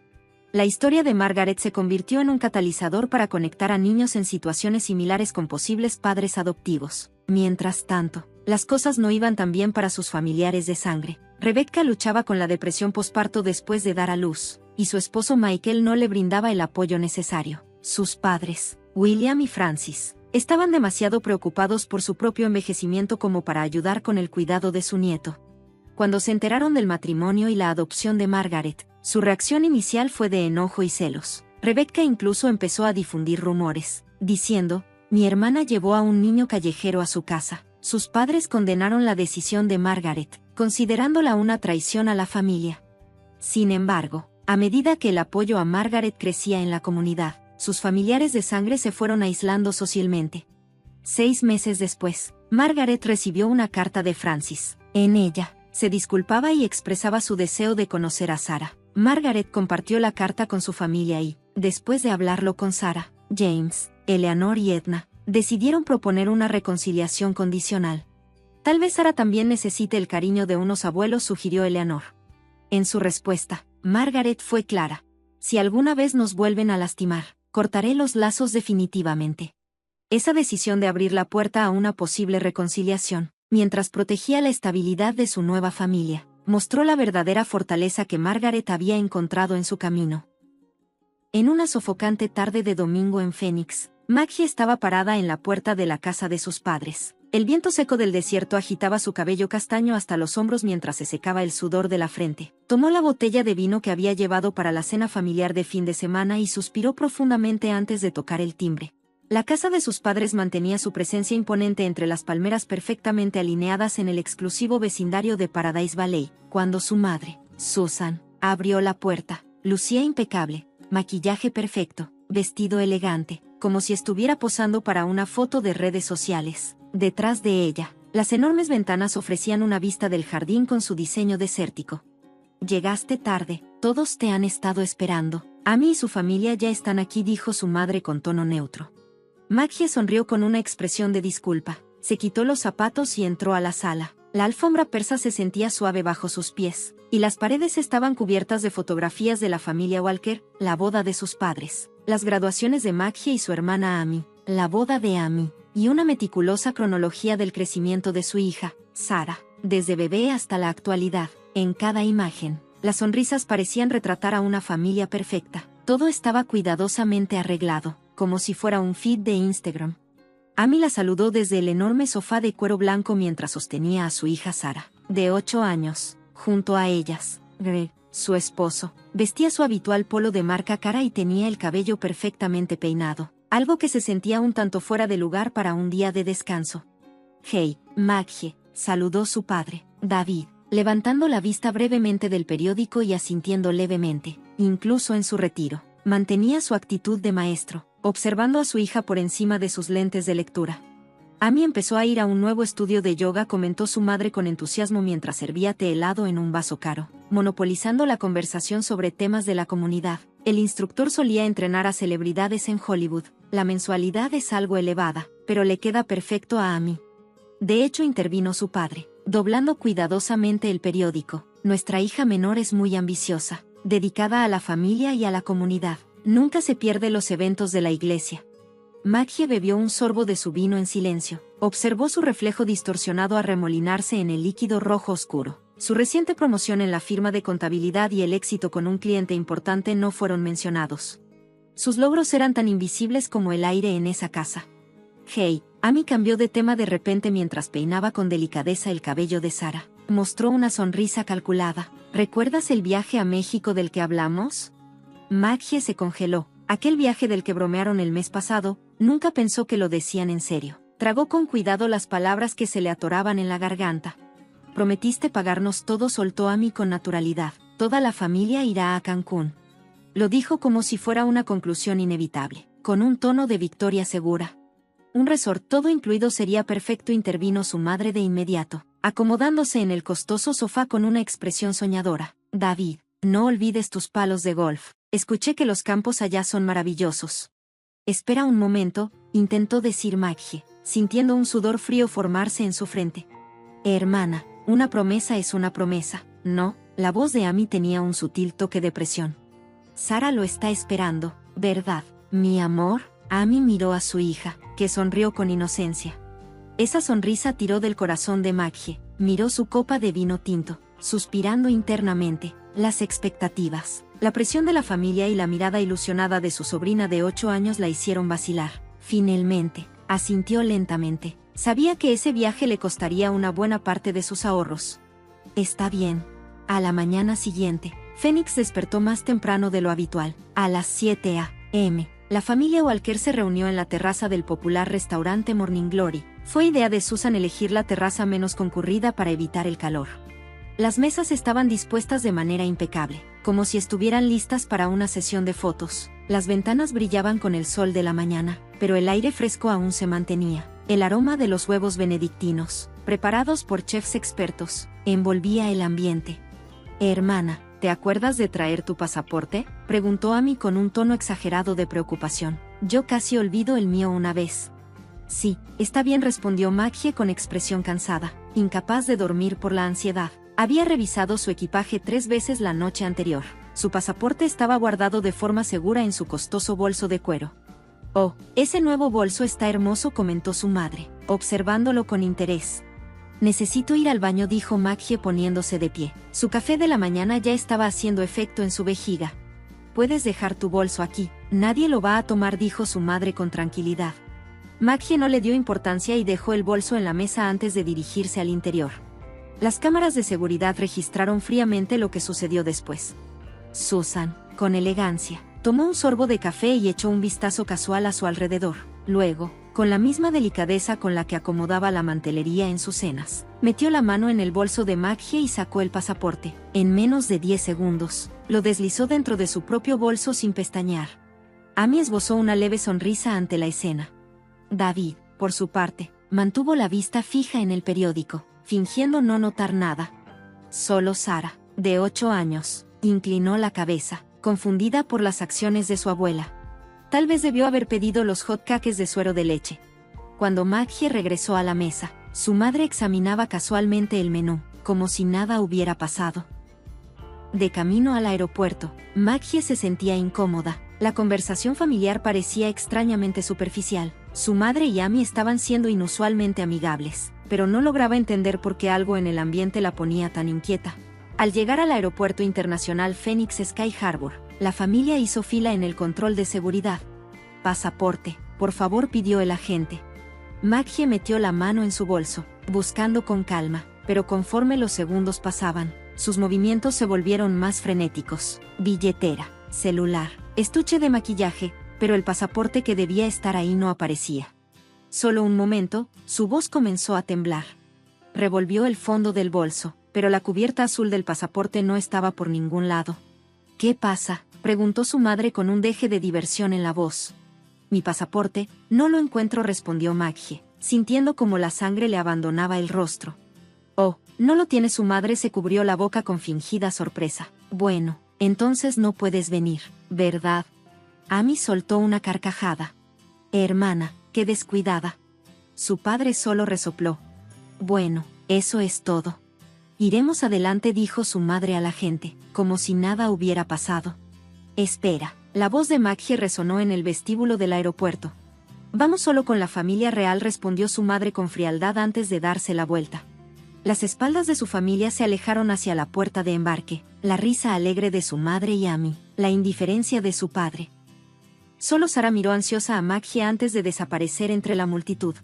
La historia de Margaret se convirtió en un catalizador para conectar a niños en situaciones similares con posibles padres adoptivos. Mientras tanto, las cosas no iban tan bien para sus familiares de sangre. Rebecca luchaba con la depresión posparto después de dar a luz, y su esposo Michael no le brindaba el apoyo necesario. Sus padres, William y Francis, estaban demasiado preocupados por su propio envejecimiento como para ayudar con el cuidado de su nieto. Cuando se enteraron del matrimonio y la adopción de Margaret, su reacción inicial fue de enojo y celos. Rebecca incluso empezó a difundir rumores, diciendo: «Mi hermana llevó a un niño callejero a su casa». Sus padres condenaron la decisión de Margaret, considerándola una traición a la familia. Sin embargo, a medida que el apoyo a Margaret crecía en la comunidad, sus familiares de sangre se fueron aislando socialmente. 6 meses después, Margaret recibió una carta de Francis. En ella, se disculpaba y expresaba su deseo de conocer a Sarah. Margaret compartió la carta con su familia y, después de hablarlo con Sarah, James, Eleanor y Edna, decidieron proponer una reconciliación condicional. «Tal vez Sarah también necesite el cariño de unos abuelos», sugirió Eleanor. En su respuesta, Margaret fue clara: «Si alguna vez nos vuelven a lastimar, cortaré los lazos definitivamente». Esa decisión de abrir la puerta a una posible reconciliación, mientras protegía la estabilidad de su nueva familia, mostró la verdadera fortaleza que Margaret había encontrado en su camino. En una sofocante tarde de domingo en Phoenix, Maggie estaba parada en la puerta de la casa de sus padres. El viento seco del desierto agitaba su cabello castaño hasta los hombros mientras se secaba el sudor de la frente. Tomó la botella de vino que había llevado para la cena familiar de fin de semana y suspiró profundamente antes de tocar el timbre. La casa de sus padres mantenía su presencia imponente entre las palmeras perfectamente alineadas en el exclusivo vecindario de Paradise Valley. Cuando su madre, Susan, abrió la puerta, lucía impecable, maquillaje perfecto, vestido elegante, como si estuviera posando para una foto de redes sociales. Detrás de ella, las enormes ventanas ofrecían una vista del jardín con su diseño desértico. «Llegaste tarde, todos te han estado esperando. Amy y su familia ya están aquí», dijo su madre con tono neutro. Maggie sonrió con una expresión de disculpa, se quitó los zapatos y entró a la sala. La alfombra persa se sentía suave bajo sus pies, y las paredes estaban cubiertas de fotografías de la familia Walker, la boda de sus padres, las graduaciones de Maggie y su hermana Amy, la boda de Amy, y una meticulosa cronología del crecimiento de su hija, Sarah, desde bebé hasta la actualidad. En cada imagen, las sonrisas parecían retratar a una familia perfecta. Todo estaba cuidadosamente arreglado, como si fuera un feed de Instagram. Amy la saludó desde el enorme sofá de cuero blanco mientras sostenía a su hija Sarah, de 8 años, junto a ellas. Greg, su esposo, vestía su habitual polo de marca Cara y tenía el cabello perfectamente peinado, algo que se sentía un tanto fuera de lugar para un día de descanso. «Hey, Maggie», saludó su padre, David, levantando la vista brevemente del periódico y asintiendo levemente. Incluso en su retiro, mantenía su actitud de maestro, observando a su hija por encima de sus lentes de lectura. «Amy empezó a ir a un nuevo estudio de yoga», comentó su madre con entusiasmo mientras servía té helado en un vaso caro, monopolizando la conversación sobre temas de la comunidad. «El instructor solía entrenar a celebridades en Hollywood. La mensualidad es algo elevada, pero le queda perfecto a Amy». De hecho, intervino su padre, doblando cuidadosamente el periódico. «Nuestra hija menor es muy ambiciosa, dedicada a la familia y a la comunidad. Nunca se pierde los eventos de la iglesia». Maggie bebió un sorbo de su vino en silencio. Observó su reflejo distorsionado arremolinarse en el líquido rojo oscuro. Su reciente promoción en la firma de contabilidad y el éxito con un cliente importante no fueron mencionados. Sus logros eran tan invisibles como el aire en esa casa. «Hey», Amy cambió de tema de repente mientras peinaba con delicadeza el cabello de Sarah. Mostró una sonrisa calculada. «¿Recuerdas el viaje a México del que hablamos?» Maggie se congeló. Aquel viaje del que bromearon el mes pasado, nunca pensó que lo decían en serio. Tragó con cuidado las palabras que se le atoraban en la garganta. «Prometiste pagarnos todo», soltó Amy con naturalidad. «Toda la familia irá a Cancún». Lo dijo como si fuera una conclusión inevitable, con un tono de victoria segura. «Un resort todo incluido sería perfecto», intervino su madre de inmediato, acomodándose en el costoso sofá con una expresión soñadora. «David, no olvides tus palos de golf. Escuché que los campos allá son maravillosos». «Espera un momento», intentó decir Maggie, sintiendo un sudor frío formarse en su frente. «Hermana, una promesa es una promesa. No, la voz de Amy tenía un sutil toque de presión. Sara lo está esperando, ¿verdad, mi amor? Amy miró a su hija, que sonrió con inocencia. Esa sonrisa tiró del corazón de Maggie, miró su copa de vino tinto, suspirando internamente. Las expectativas, la presión de la familia y la mirada ilusionada de su sobrina de 8 años la hicieron vacilar. Finalmente, asintió lentamente. Sabía que ese viaje le costaría una buena parte de sus ahorros. Está bien. A la mañana siguiente, Phoenix despertó más temprano de lo habitual. A las 7 a.m., la familia Walker se reunió en la terraza del popular restaurante Morning Glory. Fue idea de Susan elegir la terraza menos concurrida para evitar el calor. Las mesas estaban dispuestas de manera impecable, como si estuvieran listas para una sesión de fotos. Las ventanas brillaban con el sol de la mañana, pero el aire fresco aún se mantenía. El aroma de los huevos benedictinos, preparados por chefs expertos, envolvía el ambiente. Hermana, ¿te acuerdas de traer tu pasaporte?, preguntó Amy con un tono exagerado de preocupación. Yo casi olvido el mío una vez. Sí, está bien, respondió Maggie con expresión cansada, incapaz de dormir por la ansiedad. Había revisado su equipaje 3 veces la noche anterior. Su pasaporte estaba guardado de forma segura en su costoso bolso de cuero. Oh, ese nuevo bolso está hermoso, comentó su madre, observándolo con interés. Necesito ir al baño, dijo Maggie poniéndose de pie. Su café de la mañana ya estaba haciendo efecto en su vejiga. Puedes dejar tu bolso aquí, nadie lo va a tomar, dijo su madre con tranquilidad. Maggie no le dio importancia y dejó el bolso en la mesa antes de dirigirse al interior. Las cámaras de seguridad registraron fríamente lo que sucedió después. Susan, con elegancia, tomó un sorbo de café y echó un vistazo casual a su alrededor. Luego, con la misma delicadeza con la que acomodaba la mantelería en sus cenas, metió la mano en el bolso de Maggie y sacó el pasaporte. En menos de 10 segundos, lo deslizó dentro de su propio bolso sin pestañear. Amy esbozó una leve sonrisa ante la escena. David, por su parte, mantuvo la vista fija en el periódico, fingiendo no notar nada. Solo Sara, de 8 años, inclinó la cabeza, confundida por las acciones de su abuela. Tal vez debió haber pedido los hot cakes de suero de leche. Cuando Maggie regresó a la mesa, su madre examinaba casualmente el menú, como si nada hubiera pasado. De camino al aeropuerto, Maggie se sentía incómoda. La conversación familiar parecía extrañamente superficial. Su madre y Amy estaban siendo inusualmente amigables, pero no lograba entender por qué algo en el ambiente la ponía tan inquieta. Al llegar al aeropuerto internacional Phoenix Sky Harbor, la familia hizo fila en el control de seguridad. Pasaporte, por favor, pidió el agente. Maggie metió la mano en su bolso, buscando con calma, pero conforme los segundos pasaban, sus movimientos se volvieron más frenéticos. Billetera, celular, estuche de maquillaje, pero el pasaporte que debía estar ahí no aparecía. Solo un momento, su voz comenzó a temblar. Revolvió el fondo del bolso, pero la cubierta azul del pasaporte no estaba por ningún lado. ¿Qué pasa?, preguntó su madre con un deje de diversión en la voz. Mi pasaporte, no lo encuentro, respondió Maggie, sintiendo como la sangre le abandonaba el rostro. Oh, ¿no lo tiene? Su madre se cubrió la boca con fingida sorpresa. Bueno, entonces no puedes venir, ¿verdad? Amy soltó una carcajada. Hermana, qué descuidada. Su padre solo resopló. Bueno, eso es todo. Iremos adelante, dijo su madre a la gente, como si nada hubiera pasado. Espera, la voz de Maggie resonó en el vestíbulo del aeropuerto. Vamos solo con la familia real, respondió su madre con frialdad antes de darse la vuelta. Las espaldas de su familia se alejaron hacia la puerta de embarque, la risa alegre de su madre y Amy, la indiferencia de su padre. Solo Sara miró ansiosa a Maggie antes de desaparecer entre la multitud.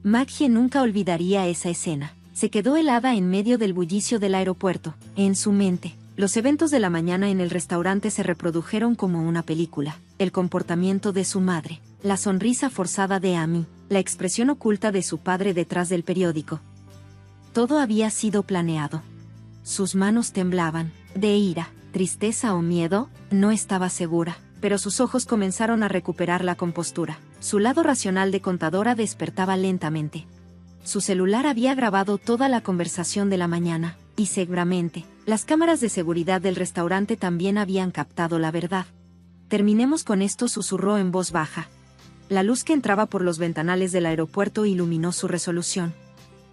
Maggie nunca olvidaría esa escena. Se quedó helada en medio del bullicio del aeropuerto. En su mente, los eventos de la mañana en el restaurante se reprodujeron como una película. El comportamiento de su madre, la sonrisa forzada de Amy, la expresión oculta de su padre detrás del periódico. Todo había sido planeado. Sus manos temblaban, de ira, tristeza o miedo, no estaba segura, pero sus ojos comenzaron a recuperar la compostura. Su lado racional de contadora despertaba lentamente. Su celular había grabado toda la conversación de la mañana, y seguramente, las cámaras de seguridad del restaurante también habían captado la verdad. Terminemos con esto, susurró en voz baja. La luz que entraba por los ventanales del aeropuerto iluminó su resolución.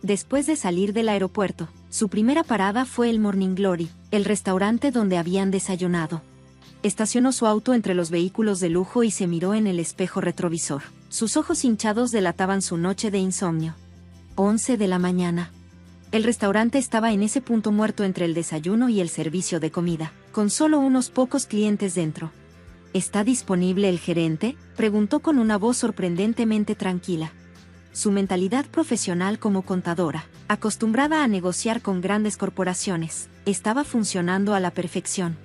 Después de salir del aeropuerto, su primera parada fue el Morning Glory, el restaurante donde habían desayunado. Estacionó su auto entre los vehículos de lujo y se miró en el espejo retrovisor. Sus ojos hinchados delataban su noche de insomnio. 11 de la mañana. El restaurante estaba en ese punto muerto entre el desayuno y el servicio de comida, con solo unos pocos clientes dentro. ¿Está disponible el gerente?, preguntó con una voz sorprendentemente tranquila. Su mentalidad profesional como contadora, acostumbrada a negociar con grandes corporaciones, estaba funcionando a la perfección.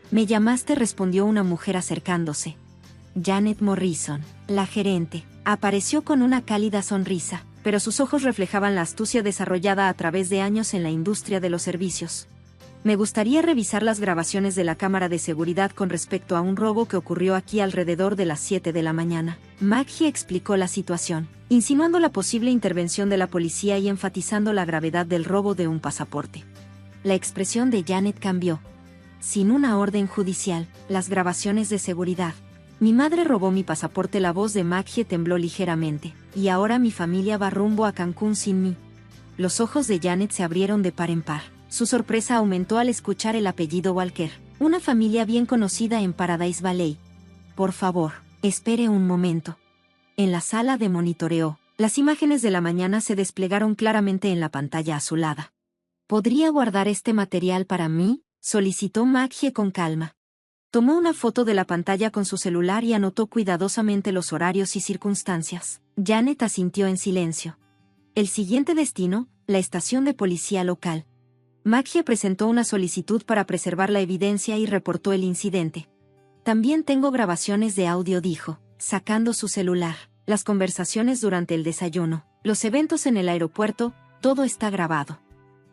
«¿Me llamaste?», respondió una mujer acercándose. Janet Morrison, la gerente, apareció con una cálida sonrisa, pero sus ojos reflejaban la astucia desarrollada a través de años en la industria de los servicios. «Me gustaría revisar las grabaciones de la cámara de seguridad con respecto a un robo que ocurrió aquí alrededor de las 7 de la mañana». Maggie explicó la situación, insinuando la posible intervención de la policía y enfatizando la gravedad del robo de un pasaporte. La expresión de Janet cambió. «Sin una orden judicial, las grabaciones de seguridad. Mi madre robó mi pasaporte». La voz de Maggie tembló ligeramente. «Y ahora mi familia va rumbo a Cancún sin mí». Los ojos de Janet se abrieron de par en par. Su sorpresa aumentó al escuchar el apellido Walker, una familia bien conocida en Paradise Valley. «Por favor, espere un momento». En la sala de monitoreo, las imágenes de la mañana se desplegaron claramente en la pantalla azulada. «¿Podría guardar este material para mí?», solicitó Maggie con calma. Tomó una foto de la pantalla con su celular y anotó cuidadosamente los horarios y circunstancias. Janet asintió en silencio. El siguiente destino, la estación de policía local. Maggie presentó una solicitud para preservar la evidencia y reportó el incidente. «También tengo grabaciones de audio», dijo, sacando su celular. «Las conversaciones durante el desayuno, los eventos en el aeropuerto, todo está grabado».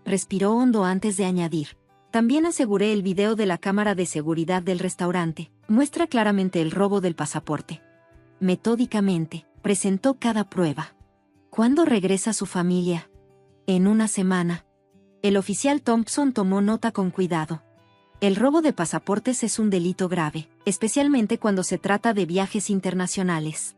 Respiró hondo antes de añadir. «También aseguré el video de la cámara de seguridad del restaurante. Muestra claramente el robo del pasaporte». Metódicamente, presentó cada prueba. «¿Cuándo regresa su familia?». «En una semana». El oficial Thompson tomó nota con cuidado. «El robo de pasaportes es un delito grave, especialmente cuando se trata de viajes internacionales».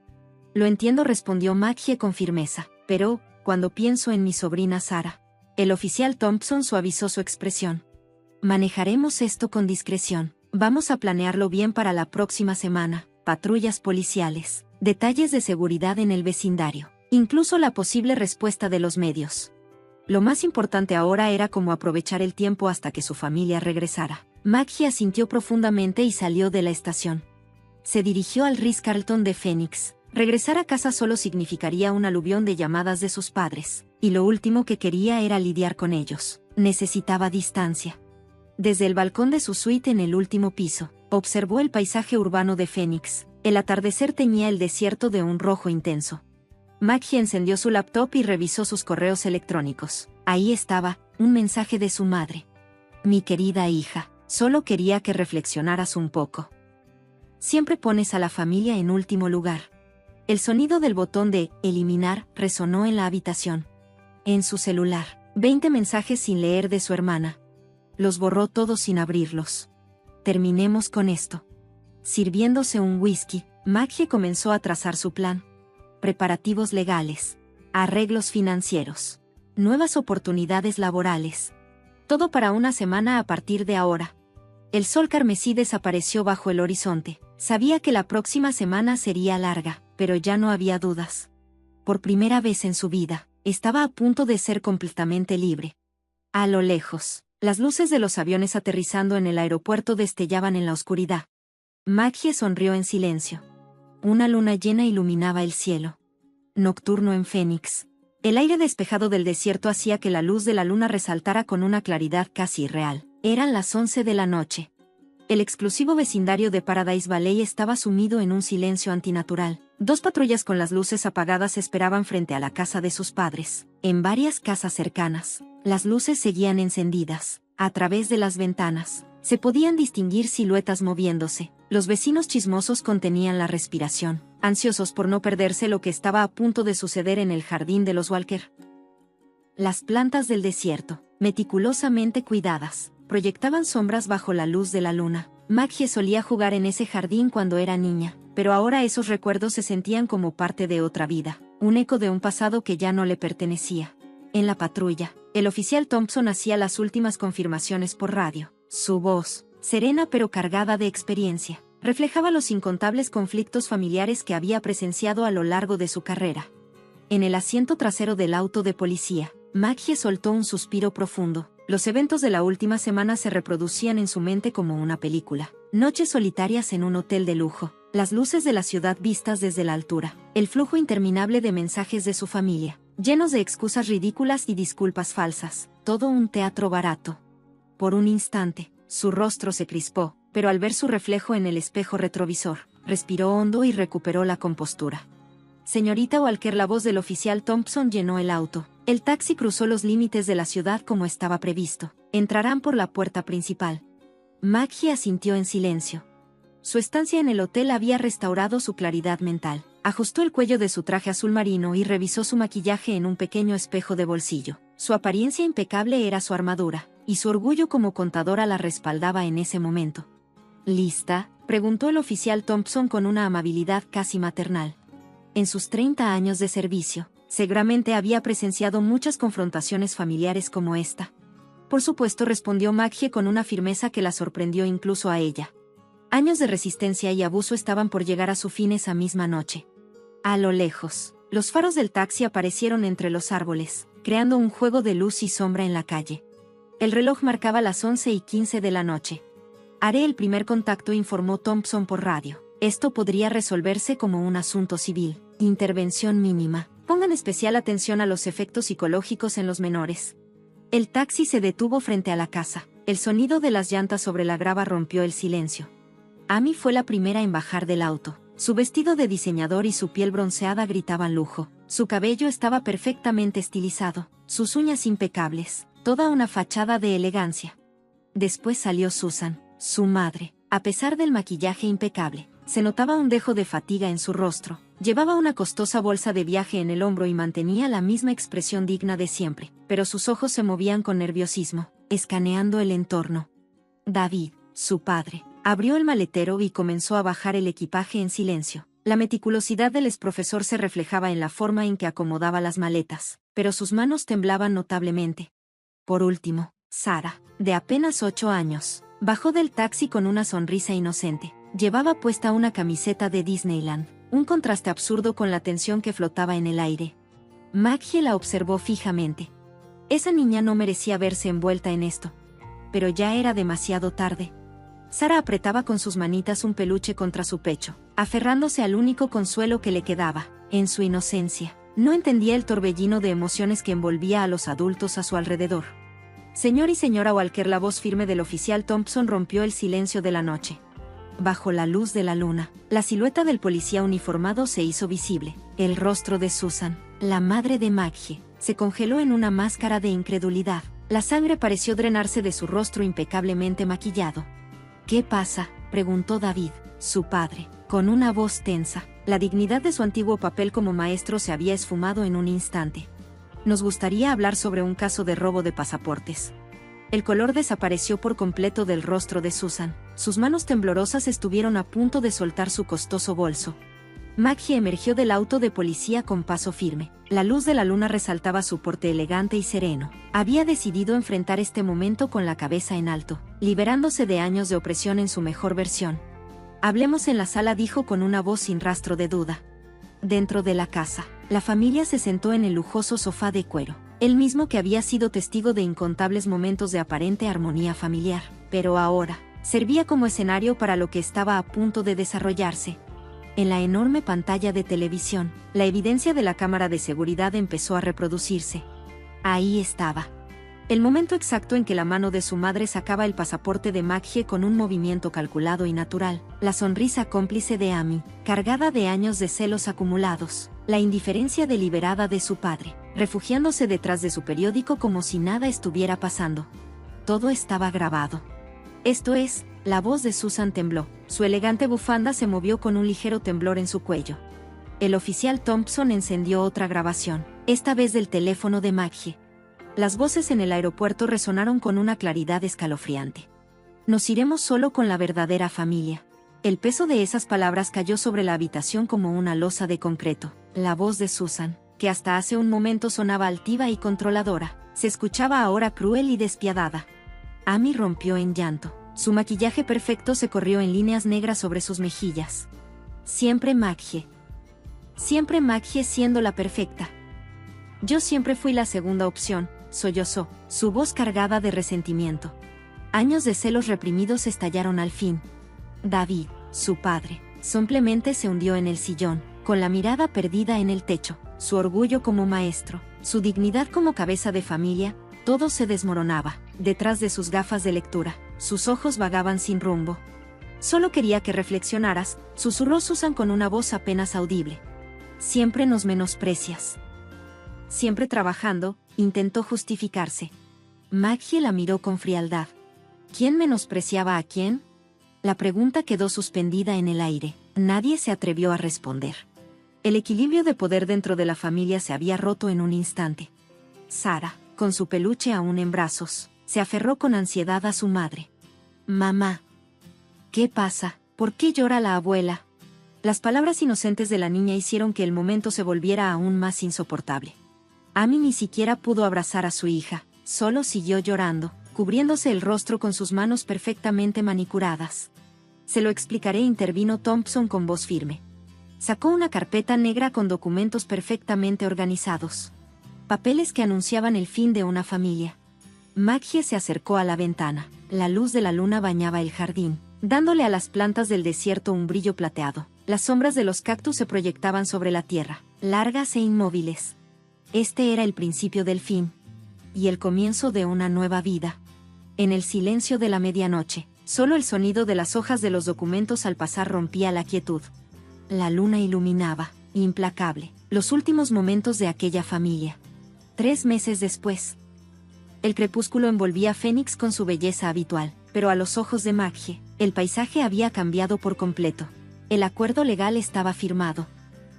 «Lo entiendo», respondió Maggie con firmeza, «pero, cuando pienso en mi sobrina Sara». El oficial Thompson suavizó su expresión. «Manejaremos esto con discreción. Vamos a planearlo bien para la próxima semana. Patrullas policiales, detalles de seguridad en el vecindario, incluso la posible respuesta de los medios». Lo más importante ahora era cómo aprovechar el tiempo hasta que su familia regresara. Maggie asintió profundamente y salió de la estación. Se dirigió al Ritz-Carlton de Phoenix. Regresar a casa solo significaría un aluvión de llamadas de sus padres, y lo último que quería era lidiar con ellos. Necesitaba distancia. Desde el balcón de su suite en el último piso, observó el paisaje urbano de Phoenix. El atardecer teñía el desierto de un rojo intenso. Maggie encendió su laptop y revisó sus correos electrónicos. Ahí estaba, un mensaje de su madre. «Mi querida hija, solo quería que reflexionaras un poco. Siempre pones a la familia en último lugar». El sonido del botón de «eliminar» resonó en la habitación. En su celular, 20 mensajes sin leer de su hermana. Los borró todos sin abrirlos. «Terminemos con esto». Sirviéndose un whisky, Maggie comenzó a trazar su plan. Preparativos legales. Arreglos financieros. Nuevas oportunidades laborales. Todo para una semana a partir de ahora. El sol carmesí desapareció bajo el horizonte. Sabía que la próxima semana sería larga, pero ya no había dudas. Por primera vez en su vida, estaba a punto de ser completamente libre. A lo lejos, las luces de los aviones aterrizando en el aeropuerto destellaban en la oscuridad. Maggie sonrió en silencio. Una luna llena iluminaba el cielo. Nocturno en Phoenix. El aire despejado del desierto hacía que la luz de la luna resaltara con una claridad casi irreal. Eran las 11 de la noche. El exclusivo vecindario de Paradise Valley estaba sumido en un silencio antinatural. 2 patrullas con las luces apagadas esperaban frente a la casa de sus padres. En varias casas cercanas, las luces seguían encendidas. A través de las ventanas, se podían distinguir siluetas moviéndose. Los vecinos chismosos contenían la respiración, ansiosos por no perderse lo que estaba a punto de suceder en el jardín de los Walker. Las plantas del desierto, meticulosamente cuidadas, proyectaban sombras bajo la luz de la luna. Maggie solía jugar en ese jardín cuando era niña, pero ahora esos recuerdos se sentían como parte de otra vida, un eco de un pasado que ya no le pertenecía. En la patrulla, el oficial Thompson hacía las últimas confirmaciones por radio. Su voz, serena pero cargada de experiencia, reflejaba los incontables conflictos familiares que había presenciado a lo largo de su carrera. En el asiento trasero del auto de policía, Maggie soltó un suspiro profundo. Los eventos de la última semana se reproducían en su mente como una película. Noches solitarias en un hotel de lujo, las luces de la ciudad vistas desde la altura, el flujo interminable de mensajes de su familia, llenos de excusas ridículas y disculpas falsas, todo un teatro barato. Por un instante, su rostro se crispó, pero al ver su reflejo en el espejo retrovisor, respiró hondo y recuperó la compostura. Señorita Walker, la voz del oficial Thompson llenó el auto. El taxi cruzó los límites de la ciudad como estaba previsto. Entrarán por la puerta principal. Maggie asintió en silencio. Su estancia en el hotel había restaurado su claridad mental. Ajustó el cuello de su traje azul marino y revisó su maquillaje en un pequeño espejo de bolsillo. Su apariencia impecable era su armadura, y su orgullo como contadora la respaldaba en ese momento. ¿Lista?, preguntó el oficial Thompson con una amabilidad casi maternal. En sus 30 años de servicio, seguramente había presenciado muchas confrontaciones familiares como esta. Por supuesto, respondió Maggie con una firmeza que la sorprendió incluso a ella. Años de resistencia y abuso estaban por llegar a su fin esa misma noche. A lo lejos, los faros del taxi aparecieron entre los árboles, creando un juego de luz y sombra en la calle. El reloj marcaba las 11:15 de la noche. Haré el primer contacto, informó Thompson por radio. Esto podría resolverse como un asunto civil. Intervención mínima. Pongan especial atención a los efectos psicológicos en los menores. El taxi se detuvo frente a la casa. El sonido de las llantas sobre la grava rompió el silencio. Amy fue la primera en bajar del auto. Su vestido de diseñador y su piel bronceada gritaban lujo. Su cabello estaba perfectamente estilizado, sus uñas impecables, toda una fachada de elegancia. Después salió Susan, su madre. A pesar del maquillaje impecable, se notaba un dejo de fatiga en su rostro. Llevaba una costosa bolsa de viaje en el hombro y mantenía la misma expresión digna de siempre, pero sus ojos se movían con nerviosismo, escaneando el entorno. David, su padre, abrió el maletero y comenzó a bajar el equipaje en silencio. La meticulosidad del exprofesor se reflejaba en la forma en que acomodaba las maletas, pero sus manos temblaban notablemente. Por último, Sarah, de apenas 8 años, bajó del taxi con una sonrisa inocente. Llevaba puesta una camiseta de Disneyland, un contraste absurdo con la tensión que flotaba en el aire. Maggie la observó fijamente. Esa niña no merecía verse envuelta en esto. Pero ya era demasiado tarde. Sarah apretaba con sus manitas un peluche contra su pecho, aferrándose al único consuelo que le quedaba, en su inocencia. No entendía el torbellino de emociones que envolvía a los adultos a su alrededor. Señor y señora Walker, la voz firme del oficial Thompson rompió el silencio de la noche. Bajo la luz de la luna, la silueta del policía uniformado se hizo visible. El rostro de Susan, la madre de Maggie, se congeló en una máscara de incredulidad. La sangre pareció drenarse de su rostro impecablemente maquillado. ¿Qué pasa?, preguntó David, su padre, con una voz tensa. La dignidad de su antiguo papel como maestro se había esfumado en un instante. Nos gustaría hablar sobre un caso de robo de pasaportes. El color desapareció por completo del rostro de Susan. Sus manos temblorosas estuvieron a punto de soltar su costoso bolso. Maggie emergió del auto de policía con paso firme. La luz de la luna resaltaba su porte elegante y sereno. Había decidido enfrentar este momento con la cabeza en alto, liberándose de años de opresión en su mejor versión. Hablemos en la sala, dijo con una voz sin rastro de duda. Dentro de la casa, la familia se sentó en el lujoso sofá de cuero. Él mismo que había sido testigo de incontables momentos de aparente armonía familiar, pero ahora, servía como escenario para lo que estaba a punto de desarrollarse. En la enorme pantalla de televisión, la evidencia de la cámara de seguridad empezó a reproducirse. Ahí estaba. El momento exacto en que la mano de su madre sacaba el pasaporte de Maggie con un movimiento calculado y natural, la sonrisa cómplice de Amy, cargada de años de celos acumulados, la indiferencia deliberada de su padre, refugiándose detrás de su periódico como si nada estuviera pasando. Todo estaba grabado. Esto es, la voz de Susan tembló, su elegante bufanda se movió con un ligero temblor en su cuello. El oficial Thompson encendió otra grabación, esta vez del teléfono de Maggie. Las voces en el aeropuerto resonaron con una claridad escalofriante. Nos iremos solo con la verdadera familia. El peso de esas palabras cayó sobre la habitación como una losa de concreto. La voz de Susan, que hasta hace un momento sonaba altiva y controladora, se escuchaba ahora cruel y despiadada. Amy rompió en llanto. Su maquillaje perfecto se corrió en líneas negras sobre sus mejillas. Siempre Maggie. Siempre Maggie siendo la perfecta. Yo siempre fui la segunda opción, sollozó, su voz cargada de resentimiento. Años de celos reprimidos estallaron al fin. David, su padre, simplemente se hundió en el sillón, con la mirada perdida en el techo, su orgullo como maestro, su dignidad como cabeza de familia, todo se desmoronaba. Detrás de sus gafas de lectura, sus ojos vagaban sin rumbo. Solo quería que reflexionaras, susurró Susan con una voz apenas audible. Siempre nos menosprecias. Siempre trabajando, intentó justificarse. Maggie la miró con frialdad. ¿Quién menospreciaba a quién? La pregunta quedó suspendida en el aire. Nadie se atrevió a responder. El equilibrio de poder dentro de la familia se había roto en un instante. Sarah, con su peluche aún en brazos, se aferró con ansiedad a su madre. Mamá. ¿Qué pasa? ¿Por qué llora la abuela? Las palabras inocentes de la niña hicieron que el momento se volviera aún más insoportable. Amy ni siquiera pudo abrazar a su hija, solo siguió llorando, cubriéndose el rostro con sus manos perfectamente manicuradas. Se lo explicaré, intervino Thompson con voz firme. Sacó una carpeta negra con documentos perfectamente organizados. Papeles que anunciaban el fin de una familia. Maggie se acercó a la ventana. La luz de la luna bañaba el jardín, dándole a las plantas del desierto un brillo plateado. Las sombras de los cactus se proyectaban sobre la tierra, largas e inmóviles. Este era el principio del fin. Y el comienzo de una nueva vida. En el silencio de la medianoche, solo el sonido de las hojas de los documentos al pasar rompía la quietud. La luna iluminaba, implacable, los últimos momentos de aquella familia. 3 meses después. El crepúsculo envolvía a Phoenix con su belleza habitual, pero a los ojos de Maggie, el paisaje había cambiado por completo. El acuerdo legal estaba firmado.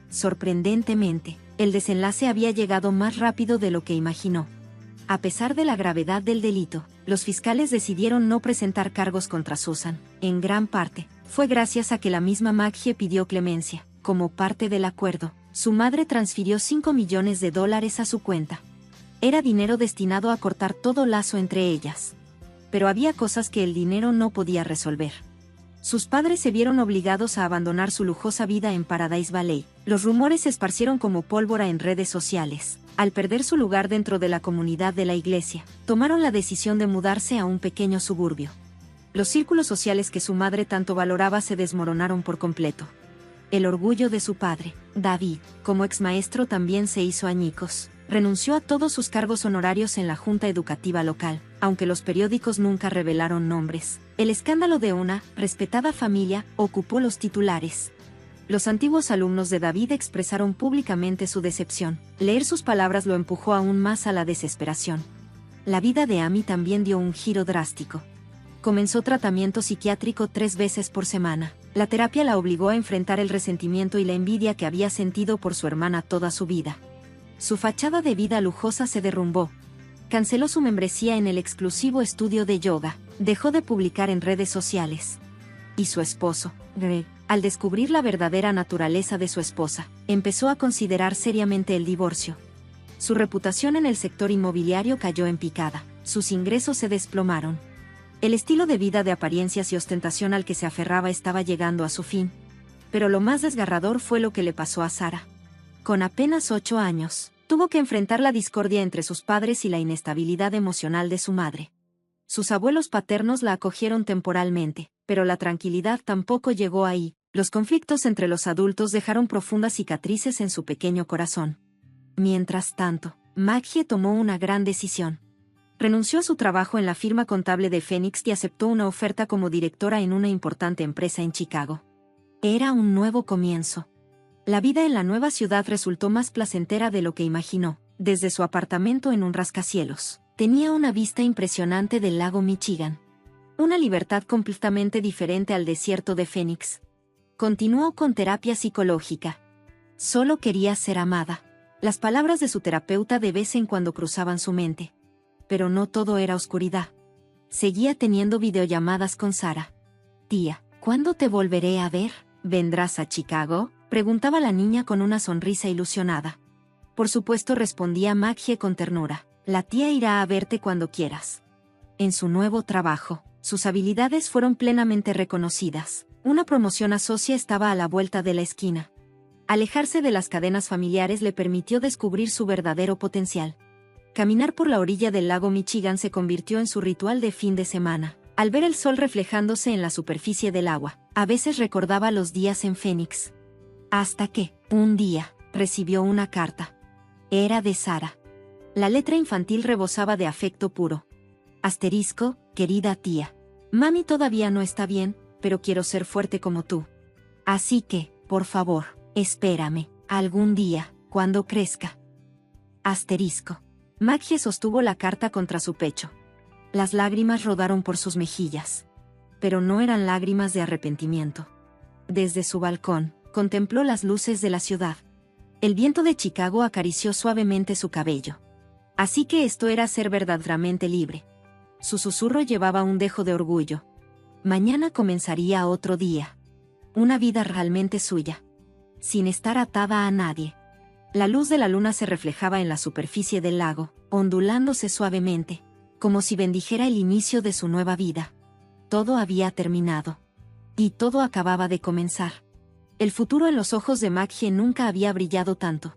Sorprendentemente, el desenlace había llegado más rápido de lo que imaginó. A pesar de la gravedad del delito, los fiscales decidieron no presentar cargos contra Susan. En gran parte, fue gracias a que la misma Maggie pidió clemencia. Como parte del acuerdo, su madre transfirió $5 millones a su cuenta. Era dinero destinado a cortar todo lazo entre ellas. Pero había cosas que el dinero no podía resolver. Sus padres se vieron obligados a abandonar su lujosa vida en Paradise Valley. Los rumores se esparcieron como pólvora en redes sociales. Al perder su lugar dentro de la comunidad de la iglesia, tomaron la decisión de mudarse a un pequeño suburbio. Los círculos sociales que su madre tanto valoraba se desmoronaron por completo. El orgullo de su padre, David, como exmaestro también se hizo añicos. Renunció a todos sus cargos honorarios en la junta educativa local, aunque los periódicos nunca revelaron nombres. El escándalo de una respetada familia ocupó los titulares. Los antiguos alumnos de David expresaron públicamente su decepción. Leer sus palabras lo empujó aún más a la desesperación. La vida de Amy también dio un giro drástico. Comenzó tratamiento psiquiátrico 3 veces por semana. La terapia la obligó a enfrentar el resentimiento y la envidia que había sentido por su hermana toda su vida. Su fachada de vida lujosa se derrumbó. Canceló su membresía en el exclusivo estudio de yoga, dejó de publicar en redes sociales. Y su esposo, Greg, al descubrir la verdadera naturaleza de su esposa, empezó a considerar seriamente el divorcio. Su reputación en el sector inmobiliario cayó en picada, sus ingresos se desplomaron. El estilo de vida de apariencias y ostentación al que se aferraba estaba llegando a su fin. Pero lo más desgarrador fue lo que le pasó a Sarah. Con apenas 8 años, tuvo que enfrentar la discordia entre sus padres y la inestabilidad emocional de su madre. Sus abuelos paternos la acogieron temporalmente, pero la tranquilidad tampoco llegó ahí. Los conflictos entre los adultos dejaron profundas cicatrices en su pequeño corazón. Mientras tanto, Maggie tomó una gran decisión. Renunció a su trabajo en la firma contable de Phoenix y aceptó una oferta como directora en una importante empresa en Chicago. Era un nuevo comienzo. La vida en la nueva ciudad resultó más placentera de lo que imaginó. Desde su apartamento en un rascacielos, tenía una vista impresionante del lago Michigan. Una libertad completamente diferente al desierto de Phoenix. Continuó con terapia psicológica. Solo quería ser amada. Las palabras de su terapeuta de vez en cuando cruzaban su mente. Pero no todo era oscuridad. Seguía teniendo videollamadas con Sarah. Tía, ¿cuándo te volveré a ver? ¿Vendrás a Chicago?, preguntaba la niña con una sonrisa ilusionada. Por supuesto, respondía Maggie con ternura. La tía irá a verte cuando quieras. En su nuevo trabajo, sus habilidades fueron plenamente reconocidas. Una promoción a socia estaba a la vuelta de la esquina. Alejarse de las cadenas familiares le permitió descubrir su verdadero potencial. Caminar por la orilla del lago Michigan se convirtió en su ritual de fin de semana. Al ver el sol reflejándose en la superficie del agua, a veces recordaba los días en Phoenix. Hasta que, un día, recibió una carta. Era de Sara. La letra infantil rebosaba de afecto puro. Asterisco, querida tía. Mami todavía no está bien, pero quiero ser fuerte como tú. Así que, por favor, espérame, algún día, cuando crezca. Asterisco. Maggie sostuvo la carta contra su pecho. Las lágrimas rodaron por sus mejillas. Pero no eran lágrimas de arrepentimiento. Desde su balcón, contempló las luces de la ciudad. El viento de Chicago acarició suavemente su cabello. Así que esto era ser verdaderamente libre. Su susurro llevaba un dejo de orgullo. Mañana comenzaría otro día. Una vida realmente suya. Sin estar atada a nadie. La luz de la luna se reflejaba en la superficie del lago, ondulándose suavemente, como si bendijera el inicio de su nueva vida. Todo había terminado. Y todo acababa de comenzar. El futuro en los ojos de Maggie nunca había brillado tanto.